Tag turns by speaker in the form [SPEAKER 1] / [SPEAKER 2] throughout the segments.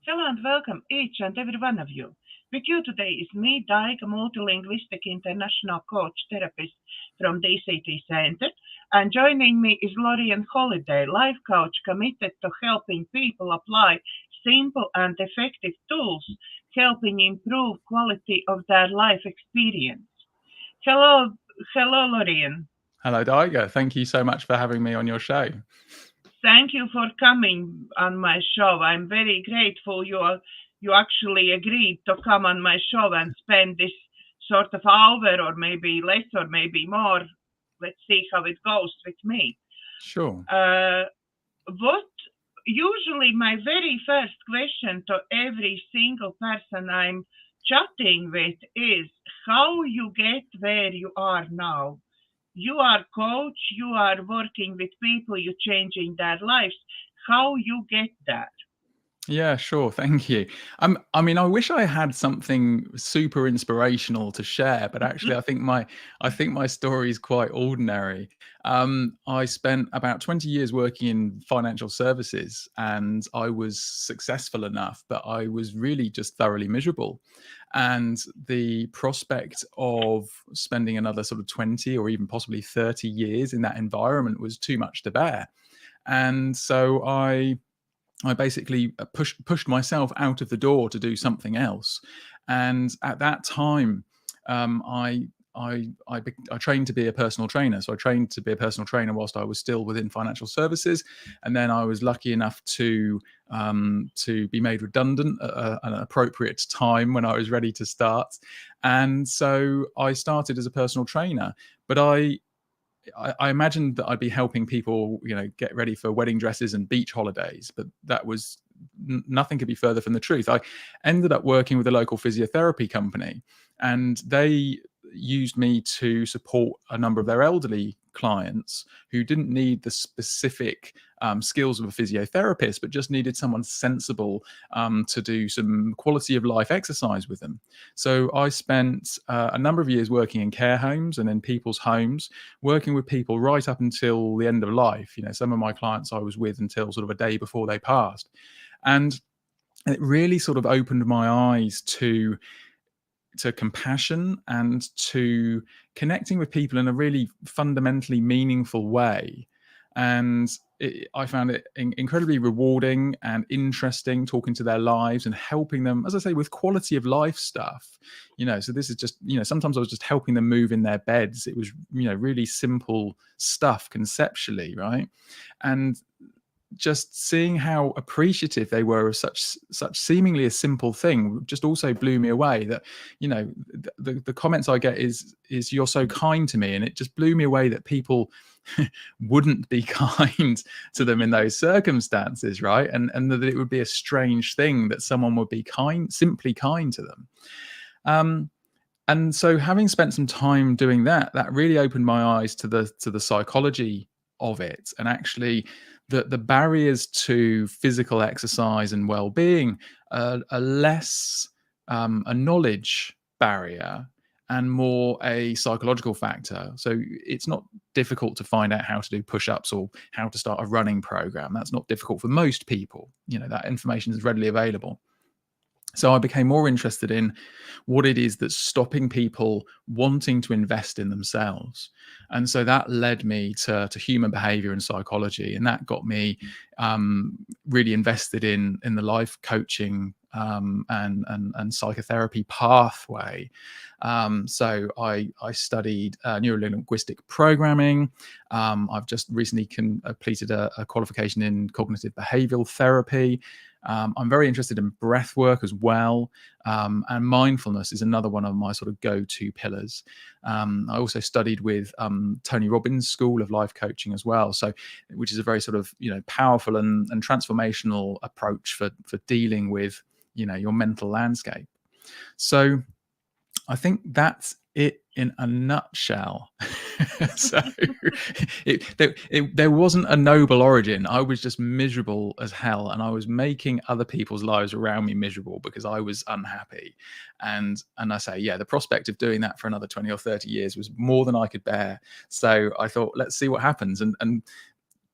[SPEAKER 1] Hello and welcome each and every one of you. With you today is me, Daik, a multilinguistic international coach therapist from DCTcentre, and joining me is Lorien Holiday, life coach committed to helping people apply simple and effective tools, helping improve quality of their life experience. Hello, hello, Lorien.
[SPEAKER 2] Hello, Diger. Thank you so much for having me on your show.
[SPEAKER 1] Thank you for coming on my show. I'm very grateful you actually agreed to come on my show and spend this sort of hour or maybe less or maybe more. Let's see how it goes with me.
[SPEAKER 2] Sure.
[SPEAKER 1] Uh, what usually my very first question to every single person I'm chatting with is how you get where you are now. You are coach, you are working with people, you're changing their lives. How you get there?
[SPEAKER 2] Yeah, sure. Thank you. I wish I had something super inspirational to share, but actually, I think my story is quite ordinary. I spent about 20 years working in financial services, and I was successful enough, but I was really just thoroughly miserable. And the prospect of spending another sort of 20 or even possibly 30 years in that environment was too much to bear. And so I basically pushed myself out of the door to do something else. And at that time, I trained to be a personal trainer. So I trained to be a personal trainer whilst I was still within financial services, and then I was lucky enough to be made redundant at an appropriate time when I was ready to start. And so I started as a personal trainer, but I imagined that I'd be helping people, get ready for wedding dresses and beach holidays, but that was nothing could be further from the truth. I ended up working with a local physiotherapy company, and they used me to support a number of their elderly clients who didn't need the specific skills of a physiotherapist, but just needed someone sensible to do some quality of life exercise with them. So I spent a number of years working in care homes and in people's homes, working with people right up until the end of life. Some of my clients I was with until sort of a day before they passed. And it really sort of opened my eyes to compassion and to connecting with people in a really fundamentally meaningful way. And I found it incredibly rewarding and interesting talking to their lives and helping them, as I say, with quality of life stuff. So this is just, sometimes I was just helping them move in their beds. It was, really simple stuff conceptually, right? And just seeing how appreciative they were of such seemingly a simple thing just also blew me away. That the comments I get is "you're so kind to me," and it just blew me away that people wouldn't be kind to them in those circumstances, right? And that it would be a strange thing that someone would be simply kind to them. And so having spent some time doing that really opened my eyes to the psychology of it, and actually the barriers to physical exercise and well-being are less a knowledge barrier and more a psychological factor. So it's not difficult to find out how to do push-ups or how to start a running program. That's not difficult for most people. That information is readily available. So I became more interested in what it is that's stopping people wanting to invest in themselves. And so that led me to human behavior and psychology. And that got me really invested in the life coaching and psychotherapy pathway. So I studied neurolinguistic programming. I've just recently completed a qualification in cognitive behavioral therapy. I'm very interested in breath work as well. And mindfulness is another one of my sort of go-to pillars. I also studied with Tony Robbins' School of Life Coaching as well, which is a very sort of powerful and transformational approach for dealing with your mental landscape. So I think that's it in a nutshell. So there wasn't a noble origin. I was just miserable as hell, and I was making other people's lives around me miserable because I was unhappy. And I say, the prospect of doing that for another 20 or 30 years was more than I could bear. So I thought, let's see what happens. And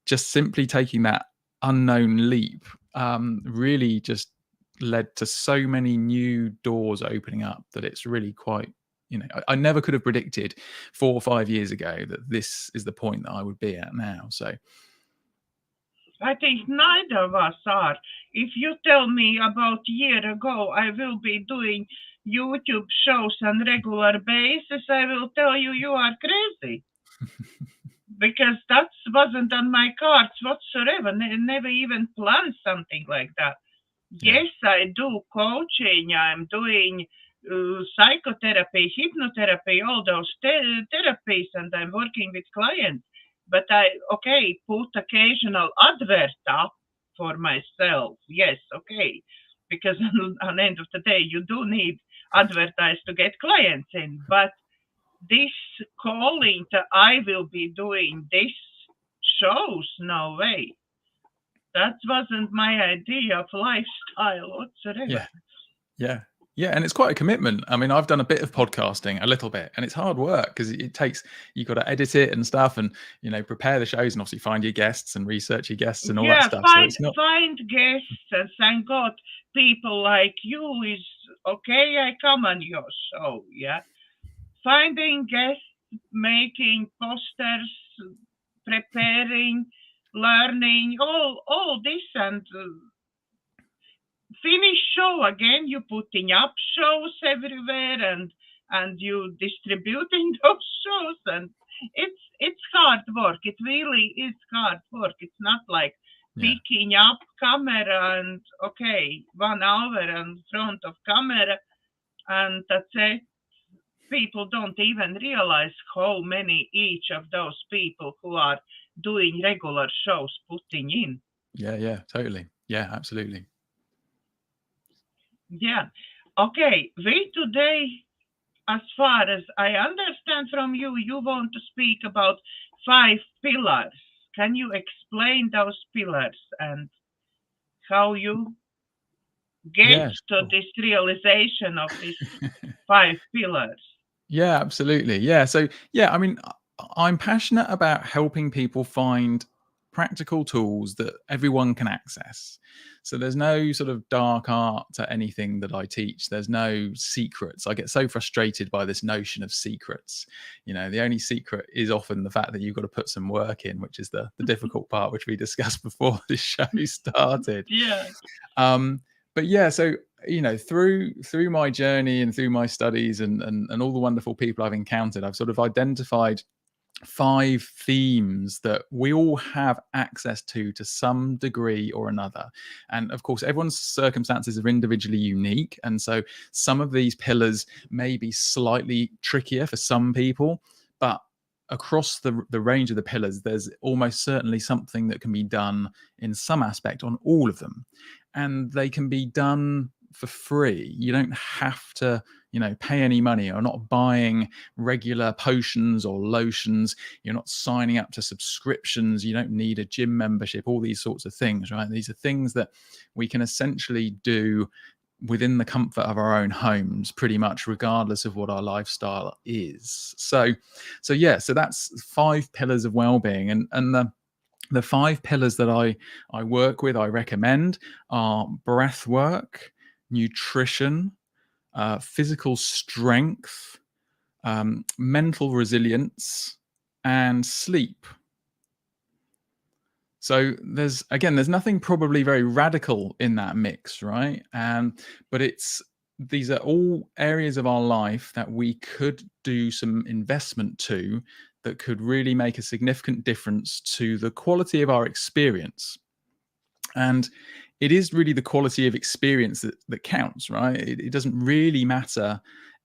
[SPEAKER 2] just simply taking that unknown leap really just led to so many new doors opening up that it's really quite, I never could have predicted 4 or 5 years ago that this is the point that I would be at now. So
[SPEAKER 1] I think neither of us are. If you tell me about a year ago I will be doing YouTube shows on regular basis, I will tell you are crazy. Because that wasn't on my cards whatsoever. Never even planned something like that.
[SPEAKER 2] Yeah.
[SPEAKER 1] Yes, I do coaching. I'm doing psychotherapy, hypnotherapy, all those therapies, and I'm working with clients. But I put occasional advert up for myself. Yes, okay, because on the end of the day, you do need advertise to get clients in. But this calling that I will be doing this shows, no way. That wasn't my idea of lifestyle whatsoever.
[SPEAKER 2] Yeah, and it's quite a commitment. I mean, I've done a bit of podcasting, a little bit, and it's hard work because you've got to edit it and stuff, and prepare the shows, and obviously find your guests and research your guests and all that stuff. So it's not
[SPEAKER 1] find guests, and thank God people like you is okay. I come on your show, yeah. Finding guests, making posters, preparing, learning, all this, and finish show again. You putting up shows everywhere, and you distributing those shows, and it's hard work. It really is hard work. It's not like picking up camera and 1 hour in front of camera, and that's it. People don't even realize how many each of those people who are doing regular shows putting in.
[SPEAKER 2] Yeah, totally. Yeah, absolutely.
[SPEAKER 1] Yeah. Okay. We today, as far as I understand from you, you want to speak about 5 pillars. Can you explain those pillars and how you get to this realization of these 5 pillars?
[SPEAKER 2] Yeah, absolutely. Yeah. So, I mean, I'm passionate about helping people find practical tools that everyone can access. So there's no sort of dark art to anything that I teach. There's no secrets. I get so frustrated by this notion of secrets. The only secret is often the fact that you've got to put some work in, which is the difficult part, which we discussed before this show started.
[SPEAKER 1] Yeah.
[SPEAKER 2] But yeah, so through my journey and through my studies and all the wonderful people I've encountered, I've sort of identified 5 themes that we all have access to some degree or another. And of course, everyone's circumstances are individually unique. And so some of these pillars may be slightly trickier for some people, but across the range of the pillars, there's almost certainly something that can be done in some aspect on all of them. And they can be done for free. You don't have to pay any money, or not buying regular potions or lotions. You're not signing up to subscriptions. You don't need a gym membership, all these sorts of things, right? These are things that we can essentially do within the comfort of our own homes, pretty much regardless of what our lifestyle is. So that's 5 pillars of well-being. And the 5 pillars that I work with, I recommend, are breath work, nutrition, physical strength, mental resilience, and sleep. So there's nothing probably very radical in that mix, right? But these are all areas of our life that we could do some investment to, that could really make a significant difference to the quality of our experience. And it is really the quality of experience that counts, right? It doesn't really matter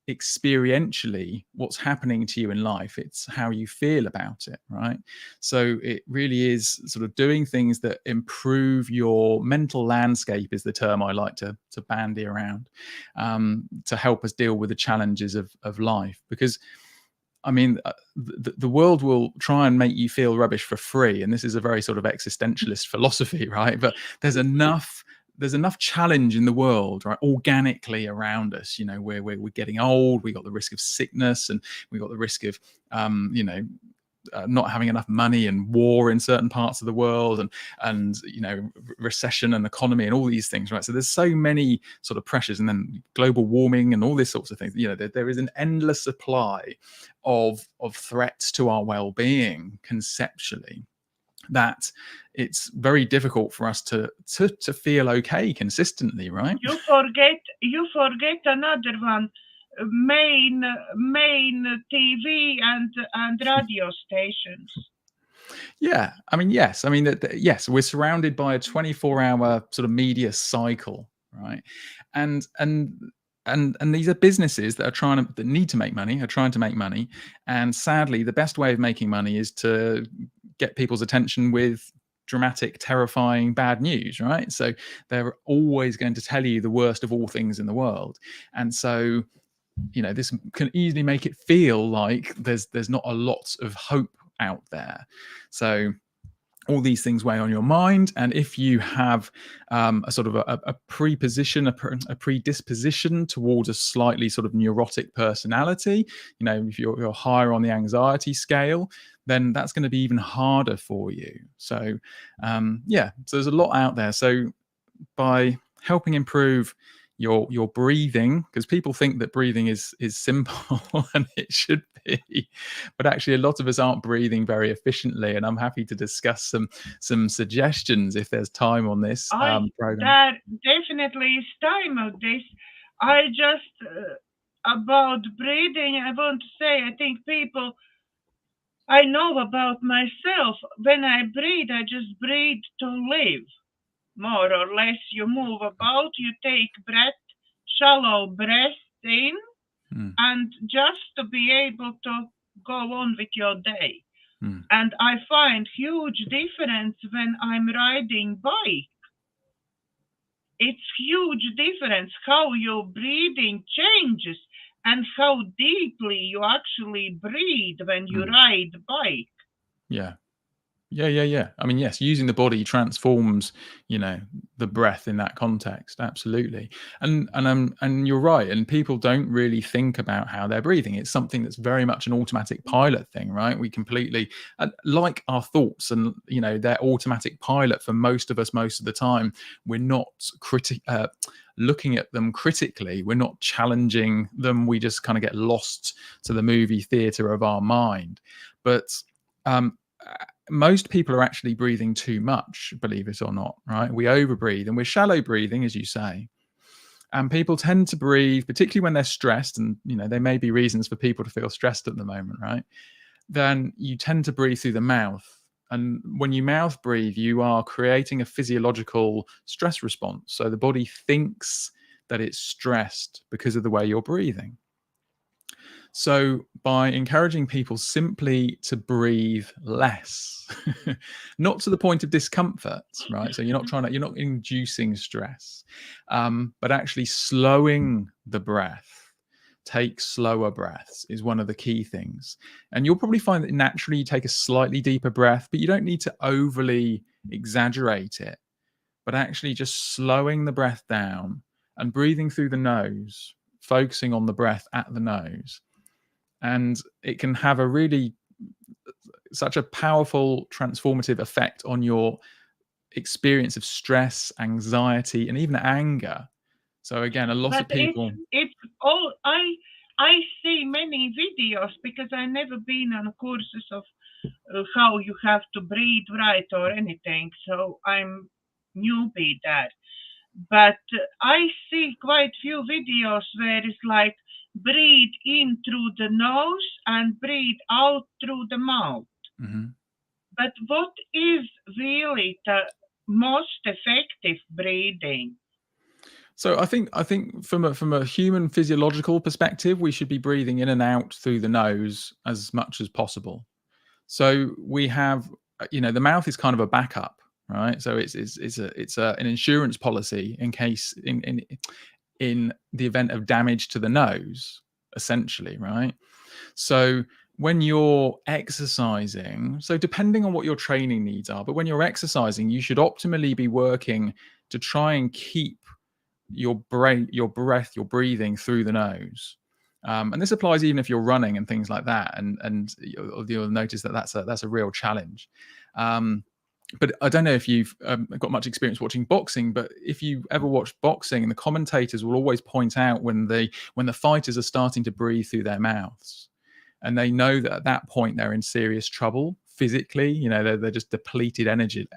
[SPEAKER 2] experientially what's happening to you in life. It's how you feel about it, right? So it really is sort of doing things that improve your mental landscape, is the term I like to bandy around, to help us deal with the challenges of life. Because I mean, the world will try and make you feel rubbish for free. And this is a very sort of existentialist philosophy, right? But there's enough challenge in the world, right, organically around us. We're getting old. We got the risk of sickness, and we got the risk of not having enough money and war in certain parts of the world, and recession and economy and all these things, right? So there's so many sort of pressures, and then global warming and all these sorts of things. There is an endless supply of threats to our well-being conceptually, that it's very difficult for us to feel okay consistently, right?
[SPEAKER 1] You forget another one. Main TV and radio stations.
[SPEAKER 2] Yeah, I mean, yes. I mean, yes, we're surrounded by a 24-hour sort of media cycle, right? And these are businesses that need to make money, are trying to make money. And sadly, the best way of making money is to get people's attention with dramatic, terrifying, bad news, right? So they're always going to tell you the worst of all things in the world. And so, this can easily make it feel like there's not a lot of hope out there. So all these things weigh on your mind, and if you have a sort of a predisposition towards a slightly sort of neurotic personality, if you're higher on the anxiety scale, then that's going to be even harder for you. So so there's a lot out there. So by helping improve your breathing, because people think that breathing is simple and it should be, but actually a lot of us aren't breathing very efficiently, and I'm happy to discuss some suggestions if there's time on this program.
[SPEAKER 1] There definitely is time on this. I just about breathing, I want to say, I think people, I know about myself, when I breathe, I just breathe to live. More or less, you move about, you take breath, shallow breath in, and just to be able to go on with your day. And I find huge difference when I'm riding bike. It's huge difference how your breathing changes and how deeply you actually breathe when you ride bike.
[SPEAKER 2] Yeah. I mean, yes, using the body transforms, the breath in that context. Absolutely. And you're right. And people don't really think about how they're breathing. It's something that's very much an automatic pilot thing, right? We completely, like our thoughts, and, they're automatic pilot for most of us most of the time. We're not looking at them critically. We're not challenging them. We just kind of get lost to the movie theater of our mind. But most people are actually breathing too much, believe it or not, right? We overbreathe, and we're shallow breathing, as you say. And people tend to breathe, particularly when they're stressed, and there may be reasons for people to feel stressed at the moment, right? Then you tend to breathe through the mouth. And when you mouth breathe, you are creating a physiological stress response. So the body thinks that it's stressed because of the way you're breathing. So by encouraging people simply to breathe less, not to the point of discomfort, right? So you're not inducing stress, but actually slowing the breath, take slower breaths is one of the key things. And you'll probably find that naturally you take a slightly deeper breath, but you don't need to overly exaggerate it, but actually just slowing the breath down and breathing through the nose, focusing on the breath at the nose. And it can have such a powerful transformative effect on your experience of stress, anxiety, and even anger. So again, a lot of people.
[SPEAKER 1] It's all I see many videos, because I never been on courses of how you have to breathe right or anything. So I'm newbie there. But I see quite few videos where it's like, breathe in through the nose and breathe out through the mouth. But what is really the most effective breathing?
[SPEAKER 2] So I think from a human physiological perspective, we should be breathing in and out through the nose as much as possible. So we have, the mouth is kind of a backup, right? So it's an insurance policy in case in the event of damage to the nose, essentially, right? So when you're exercising, so depending on what your training needs are, but when you're exercising, you should optimally be working to try and keep your breathing through the nose. And this applies even if you're running and things like that. And you'll notice that that's a real challenge. But I don't know if you've got much experience watching boxing, but if you ever watch boxing, and the commentators will always point out when the fighters are starting to breathe through their mouths, and they know that at that point they're in serious trouble physically. You know, they're just depleted energy.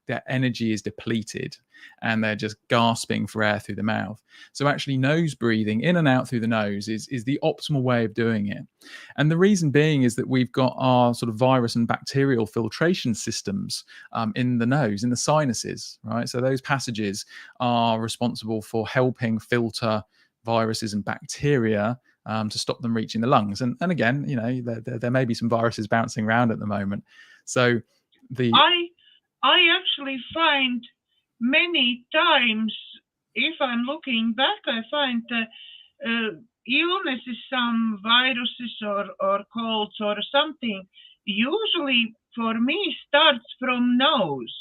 [SPEAKER 2] Their energy is depleted, and they're just gasping for air through the mouth. So actually nose breathing in and out through the nose is the optimal way of doing it. And the reason being is that we've got our sort of virus and bacterial filtration systems in the nose, in the sinuses, right? So those passages are responsible for helping filter viruses and bacteria to stop them reaching the lungs. And again, you know, there may be some viruses bouncing around at the moment. So
[SPEAKER 1] I actually find many times, if I'm looking back, I find illnesses, some viruses or colds or something, usually for me starts from nose.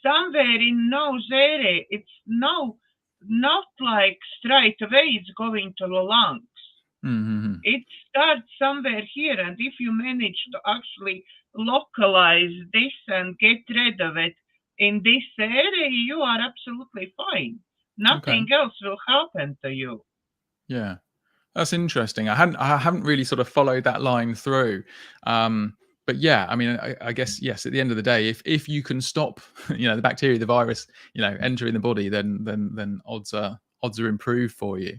[SPEAKER 1] Somewhere in nose area, it's not like straight away it's going to the lungs.
[SPEAKER 2] Mm-hmm.
[SPEAKER 1] It starts somewhere here, and if you manage to actually localize this and get rid of it in this area, you are absolutely fine. Nothing else will happen to you.
[SPEAKER 2] Yeah, that's interesting. I haven't really sort of followed that line through. But yeah, I mean, I guess yes. At the end of the day, if you can stop, you know, the bacteria, the virus, you know, entering the body, then odds are improved for you.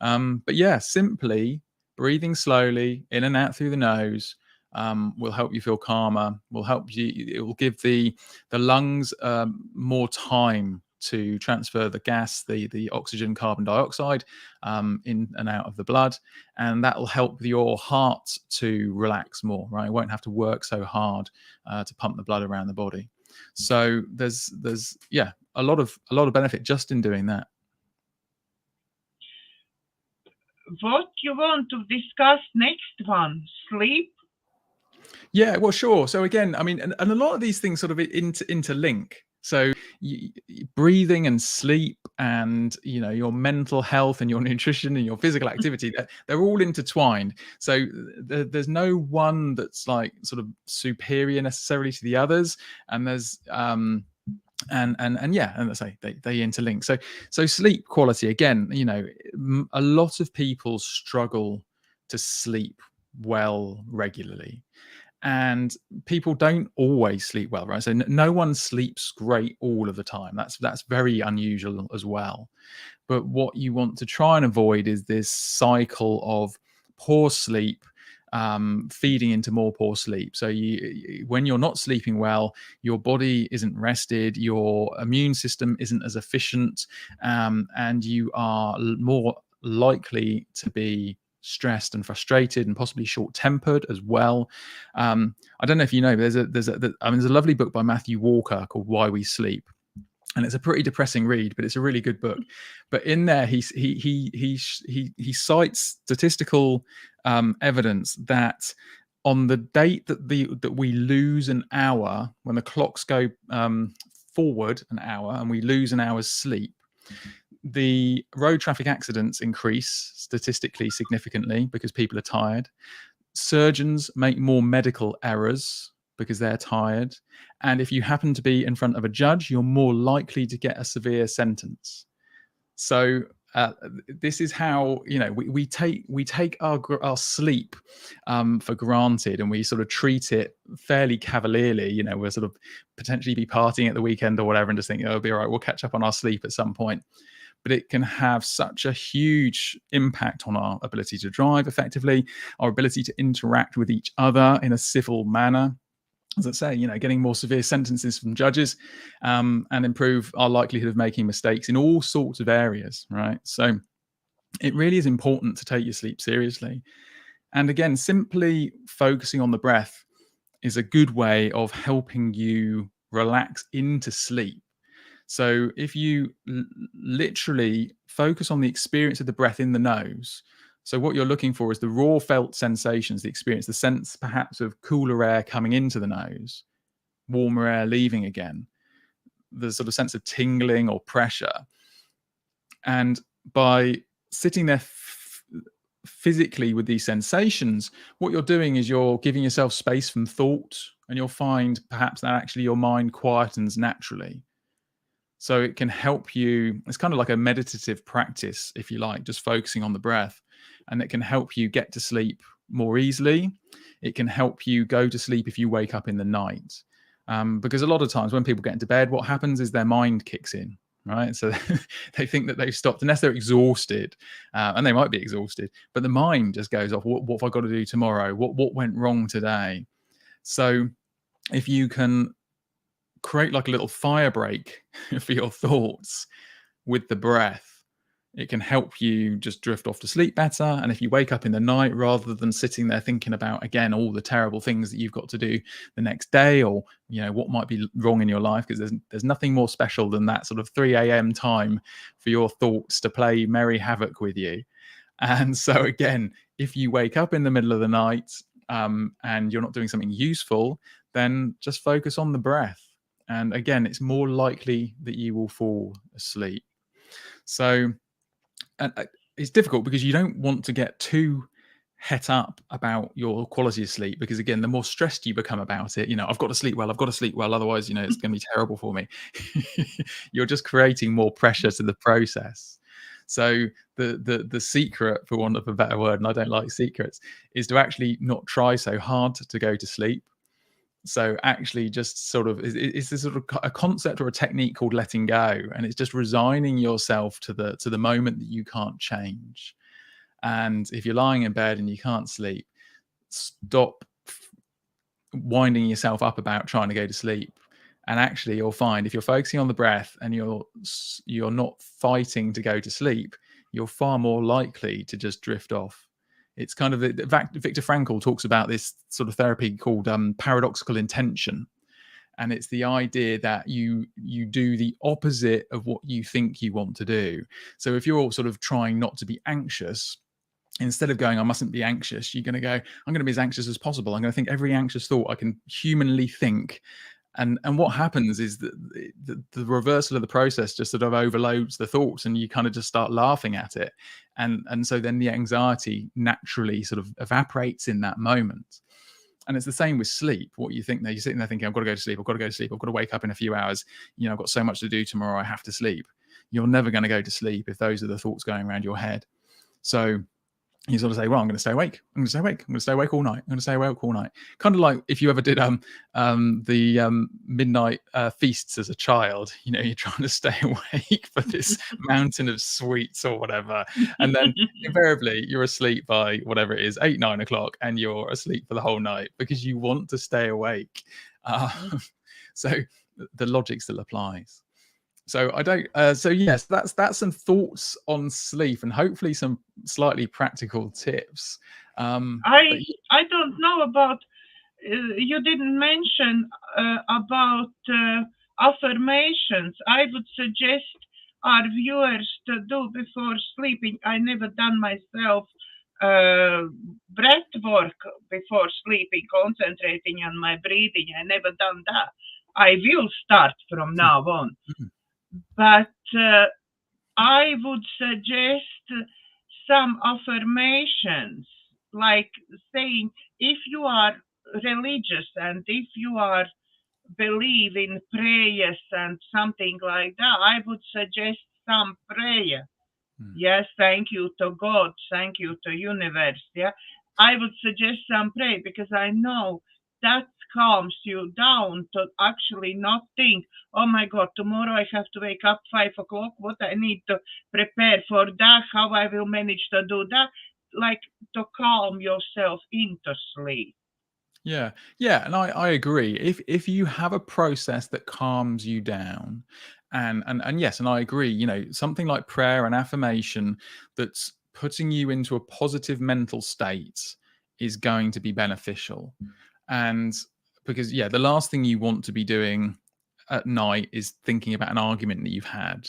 [SPEAKER 2] But yeah, simply breathing slowly in and out through the nose will help you feel calmer. Will help you. It will give the lungs more time to transfer the gas, the oxygen, carbon dioxide in and out of the blood, and that will help your heart to relax more. Right, it won't have to work so hard to pump the blood around the body. So there's a lot of benefit just in doing that.
[SPEAKER 1] What you want to discuss next one? Sleep?
[SPEAKER 2] Yeah, well, sure. So again, I mean, and a lot of these things sort of interlink. So breathing and sleep and, you know, your mental health and your nutrition and your physical activity, they're all intertwined. So there's no one that's like sort of superior necessarily to the others. And there's and let's say they interlink. So sleep quality, again, you know, a lot of people struggle to sleep well regularly. And people don't always sleep well, right? So no one sleeps great all of the time. That's very unusual as well. But what you want to try and avoid is this cycle of poor sleep feeding into more poor sleep. So when you're not sleeping well, your body isn't rested, your immune system isn't as efficient, and you are more likely to be stressed and frustrated and possibly short-tempered as well. I don't know if you know, but there's a lovely book by Matthew Walker called Why We Sleep. And it's a pretty depressing read, but it's a really good book. But in there, he cites statistical evidence that on the date that we lose an hour, when the clocks go forward an hour and we lose an hour's sleep, the road traffic accidents increase statistically significantly because people are tired. Surgeons make more medical errors because they're tired. And if you happen to be in front of a judge, you're more likely to get a severe sentence. So this is how, you know, we take our sleep for granted, and we sort of treat it fairly cavalierly. You know, we'll sort of potentially be partying at the weekend or whatever and just think, oh, it'll be all right, we'll catch up on our sleep at some point. But it can have such a huge impact on our ability to drive effectively, our ability to interact with each other in a civil manner. As I say, you know, getting more severe sentences from judges and improve our likelihood of making mistakes in all sorts of areas, right? So it really is important to take your sleep seriously. And again, simply focusing on the breath is a good way of helping you relax into sleep. So if you literally focus on the experience of the breath in the nose, so what you're looking for is the raw felt sensations, the experience, the sense perhaps of cooler air coming into the nose, warmer air leaving again, the sort of sense of tingling or pressure. And by sitting there physically with these sensations, what you're doing is you're giving yourself space from thought, and you'll find perhaps that actually your mind quietens naturally. So it can help you. It's kind of like a meditative practice, if you like, just focusing on the breath. And it can help you get to sleep more easily. It can help you go to sleep if you wake up in the night. Because a lot of times when people get into bed, what happens is their mind kicks in, right? So they think that they've stopped, unless they're exhausted, and they might be exhausted, but the mind just goes off. What have I got to do tomorrow? What went wrong today? So if you can create like a little fire break for your thoughts with the breath, it can help you just drift off to sleep better. And if you wake up in the night, rather than sitting there thinking about, again, all the terrible things that you've got to do the next day, or what might be wrong in your life, because there's nothing more special than that sort of 3 a.m. time for your thoughts to play merry havoc with you. And so again, if you wake up in the middle of the night and you're not doing something useful, then just focus on the breath. And again, it's more likely that you will fall asleep. So it's difficult because you don't want to get too het up about your quality of sleep, because again, the more stressed you become about it, I've got to sleep well, otherwise, it's going to be terrible for me. You're just creating more pressure to the process. So the secret, for want of a better word, and I don't like secrets, is to actually not try so hard to go to sleep. So actually just sort of, it's this sort of a concept or a technique called letting go. And it's just resigning yourself to the moment that you can't change. And if you're lying in bed and you can't sleep, stop winding yourself up about trying to go to sleep. And actually you'll find, if you're focusing on the breath and you're not fighting to go to sleep, you're far more likely to just drift off. It's kind of, Viktor Frankl talks about this sort of therapy called paradoxical intention. And it's the idea that you do the opposite of what you think you want to do. So if you're sort of trying not to be anxious, instead of going, I mustn't be anxious, you're going to go, I'm going to be as anxious as possible. I'm going to think every anxious thought I can humanly think. And what happens is that the reversal of the process just sort of overloads the thoughts, and you kind of just start laughing at it. And so then the anxiety naturally sort of evaporates in that moment. And it's the same with sleep. What you think there, you're sitting there thinking, I've got to go to sleep, I've got to wake up in a few hours, I've got so much to do tomorrow, I have to sleep. You're never going to go to sleep if those are the thoughts going around your head. So you sort of say, well, I'm going to stay awake. I'm going to stay awake all night. Kind of like if you ever did the midnight feasts as a child, you're trying to stay awake for this mountain of sweets or whatever. And then invariably you're asleep by whatever it is, 8, 9 o'clock, and you're asleep for the whole night because you want to stay awake. So the logic still applies. So I don't. So yes, that's some thoughts on sleep, and hopefully some slightly practical tips.
[SPEAKER 1] I don't know about. You didn't mention about affirmations. I would suggest our viewers to do before sleeping. I never done myself breath work before sleeping, concentrating on my breathing. I never done that. I will start from now on. But I would suggest some affirmations, like saying, if you are religious and if you are believe in prayers and something like that, I would suggest some prayer. Yes, thank you to God, thank you to universe. Yeah, I would suggest some prayer, because I know that calms you down to actually not think, oh my God, tomorrow I have to wake up 5 o'clock. What I need to prepare for that, how I will manage to do that, like to calm yourself into sleep.
[SPEAKER 2] Yeah, and I agree. If you have a process that calms you down, and yes, and I agree, something like prayer and affirmation that's putting you into a positive mental state is going to be beneficial. And because the last thing you want to be doing at night is thinking about an argument that you've had,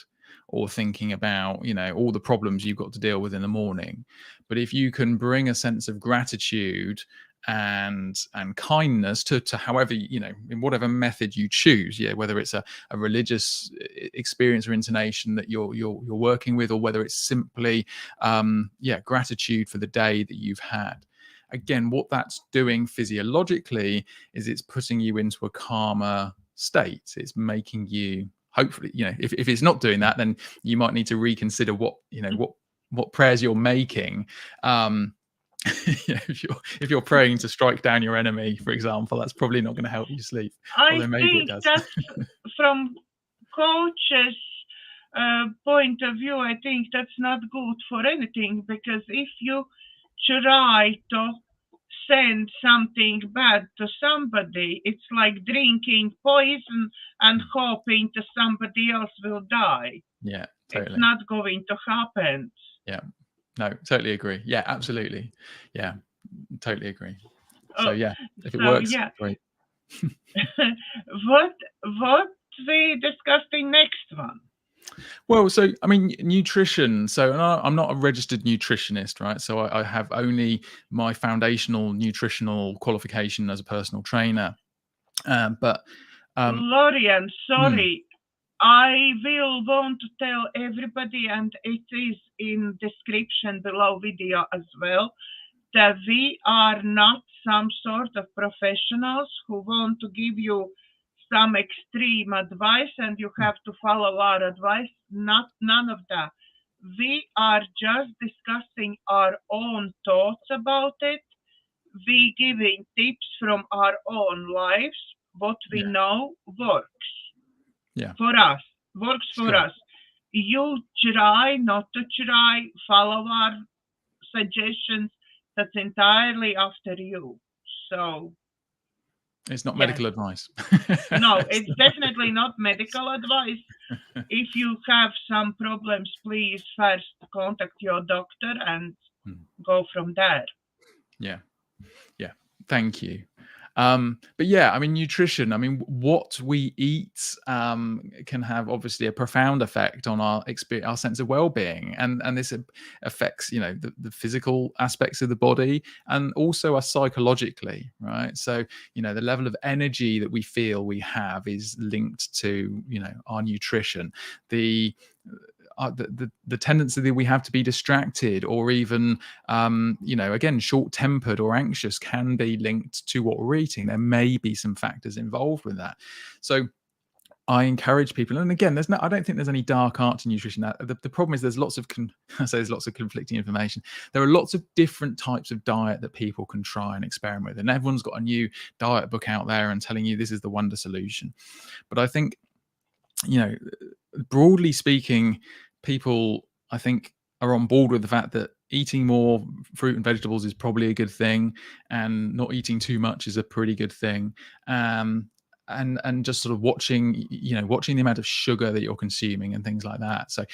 [SPEAKER 2] or thinking about, you know, all the problems you've got to deal with in the morning. But if you can bring a sense of gratitude and kindness to however, you know, in whatever method you choose, whether it's a religious experience or intonation that you're working with, or whether it's simply gratitude for the day that you've had. Again, what that's doing physiologically is it's putting you into a calmer state. It's making you, hopefully, you know, if it's not doing that, then you might need to reconsider what, you know, what prayers you're making. If you're praying to strike down your enemy, for example, that's probably not going to help you sleep.
[SPEAKER 1] I think that's from coach's point of view. I think that's not good for anything, because if you try to send something bad to somebody, it's like drinking poison and hoping that somebody else will die.
[SPEAKER 2] Yeah, totally.
[SPEAKER 1] It's not going to happen.
[SPEAKER 2] Yeah. No, totally agree. Yeah, absolutely. Yeah, totally agree. So yeah, if it works, great.
[SPEAKER 1] What we discussing next one?
[SPEAKER 2] Well, so I mean, nutrition. So, and I'm not a registered nutritionist, right? So I have only my foundational nutritional qualification as a personal trainer.
[SPEAKER 1] Lorien, sorry. I will want to tell everybody, and it is in description below video as well, that we are not some sort of professionals who want to give you some extreme advice and you have to follow our advice. None of that. We are just discussing our own thoughts about it. We giving tips from our own lives. What we know works. For us, works for us. You try not to try, follow our suggestions. That's entirely after you. So
[SPEAKER 2] it's not medical advice.
[SPEAKER 1] No, it's definitely not medical advice. If you have some problems, please first contact your doctor and go from there.
[SPEAKER 2] Yeah. Thank you. But yeah, I mean, nutrition, I mean, what we eat can have obviously a profound effect on our experience, our sense of well-being, and this affects, you know, the physical aspects of the body, and also us psychologically, right? So, you know, the level of energy that we feel we have is linked to, you know, our nutrition. The tendency that we have to be distracted, or even you know, again, short-tempered or anxious, can be linked to what we're eating. There may be some factors involved with that. So I encourage people, and again, I don't think there's any dark art to nutrition. The problem is there's lots of conflicting information. There are lots of different types of diet that people can try and experiment with, and everyone's got a new diet book out there and telling you this is the wonder solution. But I think, you know, broadly speaking, people, I think, are on board with the fact that eating more fruit and vegetables is probably a good thing, and not eating too much is a pretty good thing. And just sort of watching the amount of sugar that you're consuming and things like that. So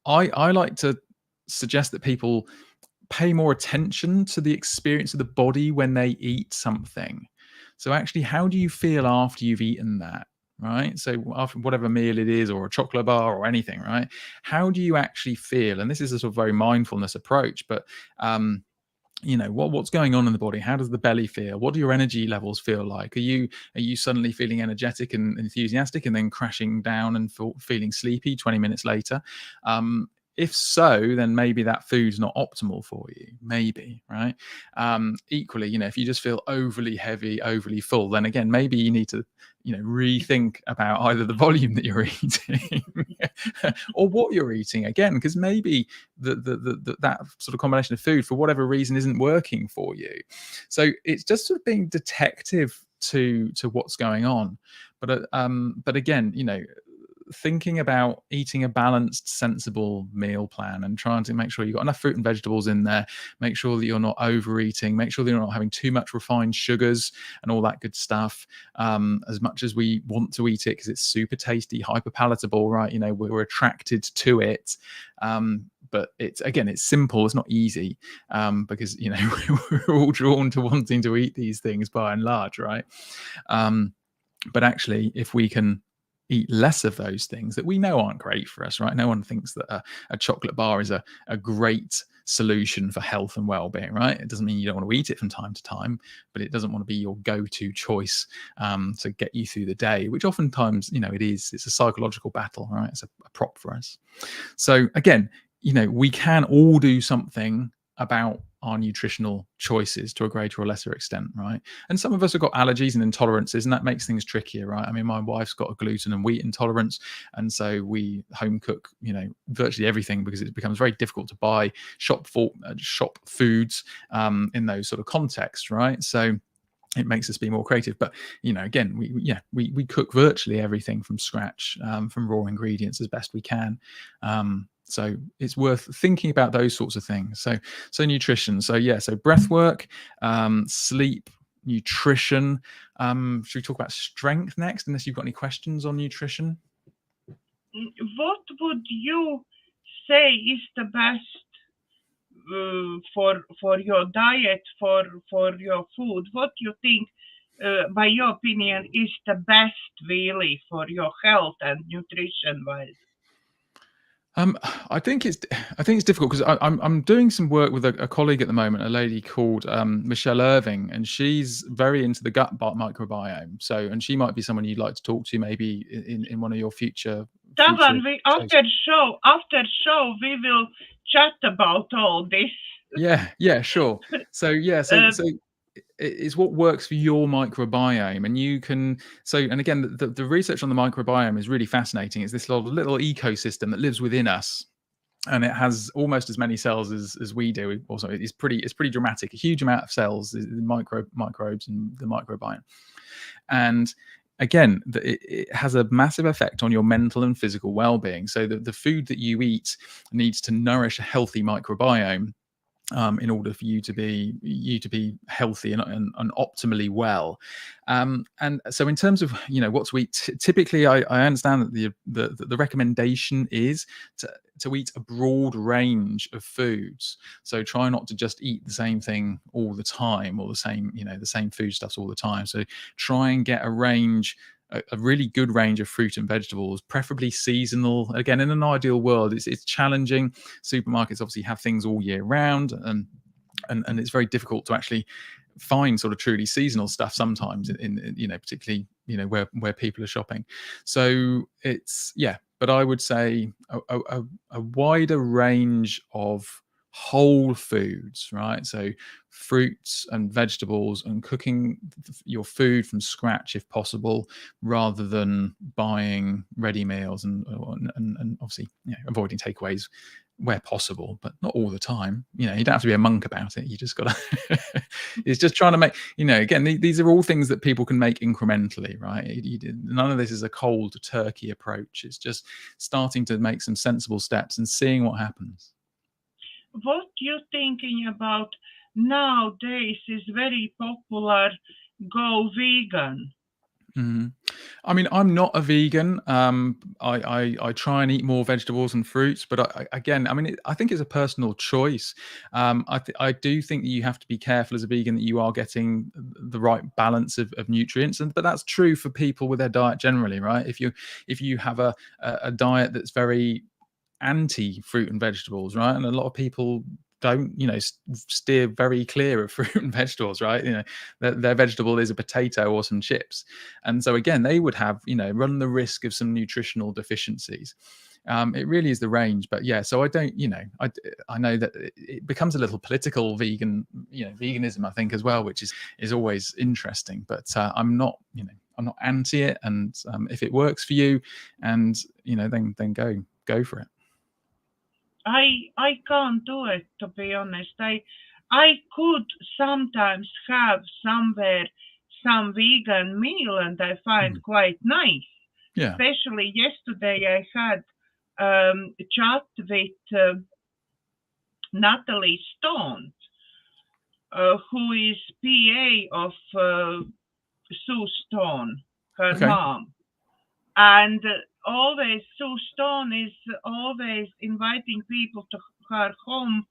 [SPEAKER 2] I like to suggest that people pay more attention to the experience of the body when they eat something. So actually, how do you feel after you've eaten that? Right? So after whatever meal it is, or a chocolate bar or anything, right? How do you actually feel? And this is a sort of very mindfulness approach, but you know, what's going on in the body? How does the belly feel? What do your energy levels feel like? Are you suddenly feeling energetic and enthusiastic and then crashing down and feeling sleepy 20 minutes later? If so, then maybe that food's not optimal for you, maybe, right? Equally, you know, if you just feel overly heavy, overly full, then again, maybe you need to, you know, rethink about either the volume that you're eating or what you're eating, again, because maybe that sort of combination of food, for whatever reason, isn't working for you. So it's just sort of being detective to what's going on. But again, you know, thinking about eating a balanced, sensible meal plan and trying to make sure you've got enough fruit and vegetables in there, make sure that you're not overeating, make sure that you're not having too much refined sugars and all that good stuff, as much as we want to eat it because it's super tasty, hyper palatable, right? You know, we're attracted to it. But it's simple, it's not easy, because, you know, we're all drawn to wanting to eat these things by and large, right? But actually, if we can eat less of those things that we know aren't great for us, right? No one thinks that a chocolate bar is a great solution for health and well-being, right? It doesn't mean you don't want to eat it from time to time, but it doesn't want to be your go-to choice to get you through the day, which oftentimes, it's a psychological battle, right? It's a prop for us. So again, we can all do something about our nutritional choices to a greater or lesser extent, right? And some of us have got allergies and intolerances, and that makes things trickier, right? I mean, my wife's got a gluten and wheat intolerance, and so we home cook, virtually everything, because it becomes very difficult to buy shop foods in those sort of contexts, right? So it makes us be more creative. But again, we cook virtually everything from scratch, from raw ingredients as best we can. So it's worth thinking about those sorts of things. So nutrition. So breath work, sleep, nutrition. Should we talk about strength next, unless you've got any questions on nutrition?
[SPEAKER 1] What would you say is the best for your diet, for your food? What do you think, by your opinion, is the best really for your health and nutrition wise?
[SPEAKER 2] I think it's difficult, because I'm doing some work with a colleague at the moment, a lady called Michelle Irving, and she's very into the gut microbiome. So, and she might be someone you'd like to talk to, maybe in one of your future.
[SPEAKER 1] After show we will chat about all this.
[SPEAKER 2] Yeah, sure. So it's what works for your microbiome, and you can. So, and again, the research on the microbiome is really fascinating. It's this little ecosystem that lives within us, and it has almost as many cells as we do. Also, it's pretty dramatic. A huge amount of cells, the microbes and the microbiome, and again, it has a massive effect on your mental and physical well-being. So the food that you eat needs to nourish a healthy microbiome, in order for you to be healthy and optimally well. And so in terms of what to eat, typically I understand that the recommendation is to eat a broad range of foods. So try not to just eat the same thing all the time, or the same foodstuffs all the time. So try and get a really good range of fruit and vegetables, preferably seasonal. Again, in an ideal world, it's challenging. Supermarkets obviously have things all year round, and it's very difficult to actually find sort of truly seasonal stuff sometimes in particularly where people are shopping. So but I would say a wider range of whole foods, right? So fruits and vegetables, and cooking your food from scratch if possible, rather than buying ready meals, and obviously avoiding takeaways where possible, but not all the time. You don't have to be a monk about it. You just gotta it's just trying to make, again, these are all things that people can make incrementally, right? None of this is a cold turkey approach. It's just starting to make some sensible steps and seeing what happens.
[SPEAKER 1] What you thinking about nowadays is very popular, go vegan?
[SPEAKER 2] Mm-hmm. I mean, I'm not a vegan. I try and eat more vegetables and fruits, but I think it's a personal choice. I do think that you have to be careful as a vegan that you are getting the right balance of nutrients, but that's true for people with their diet generally, right? If you have a diet that's very anti fruit and vegetables, right, and a lot of people don't steer very clear of fruit and vegetables, right? Their vegetable is a potato or some chips, and so again they would have run the risk of some nutritional deficiencies. It really is the range, but so I don't I know that it becomes a little political, veganism, I think, as well, which is always interesting, but I'm not anti it, and if it works for you, and then go for it.
[SPEAKER 1] I can't do it, to be honest. I could sometimes have somewhere some vegan meal, and I find quite nice.
[SPEAKER 2] Yeah.
[SPEAKER 1] Especially yesterday, I had a chat with Natalie Stone, who is PA of Sue Stone, her mom. And Sue Stone is always inviting people to her home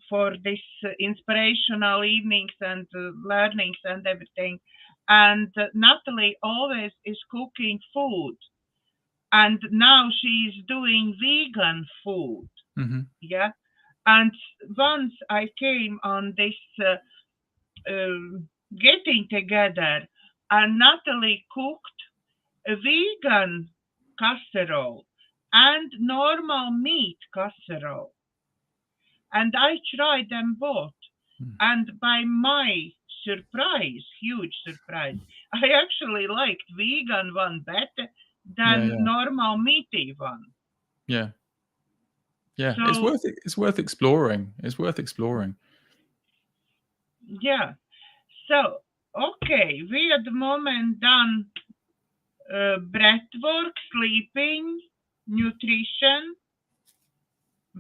[SPEAKER 1] for this inspirational evenings and learnings and everything. and Natalie always is cooking food, and now she's doing vegan food.
[SPEAKER 2] Mm-hmm.
[SPEAKER 1] Yeah, and once I came on this getting together, and Natalie cooked a vegan casserole and normal meat casserole, and I tried them both. And by my surprise, huge surprise, I actually liked vegan one better than normal meaty one.
[SPEAKER 2] Yeah. Yeah.
[SPEAKER 1] So,
[SPEAKER 2] It's worth exploring. It's worth exploring.
[SPEAKER 1] yeah. So, okay, we at the moment done breathwork, sleeping, nutrition.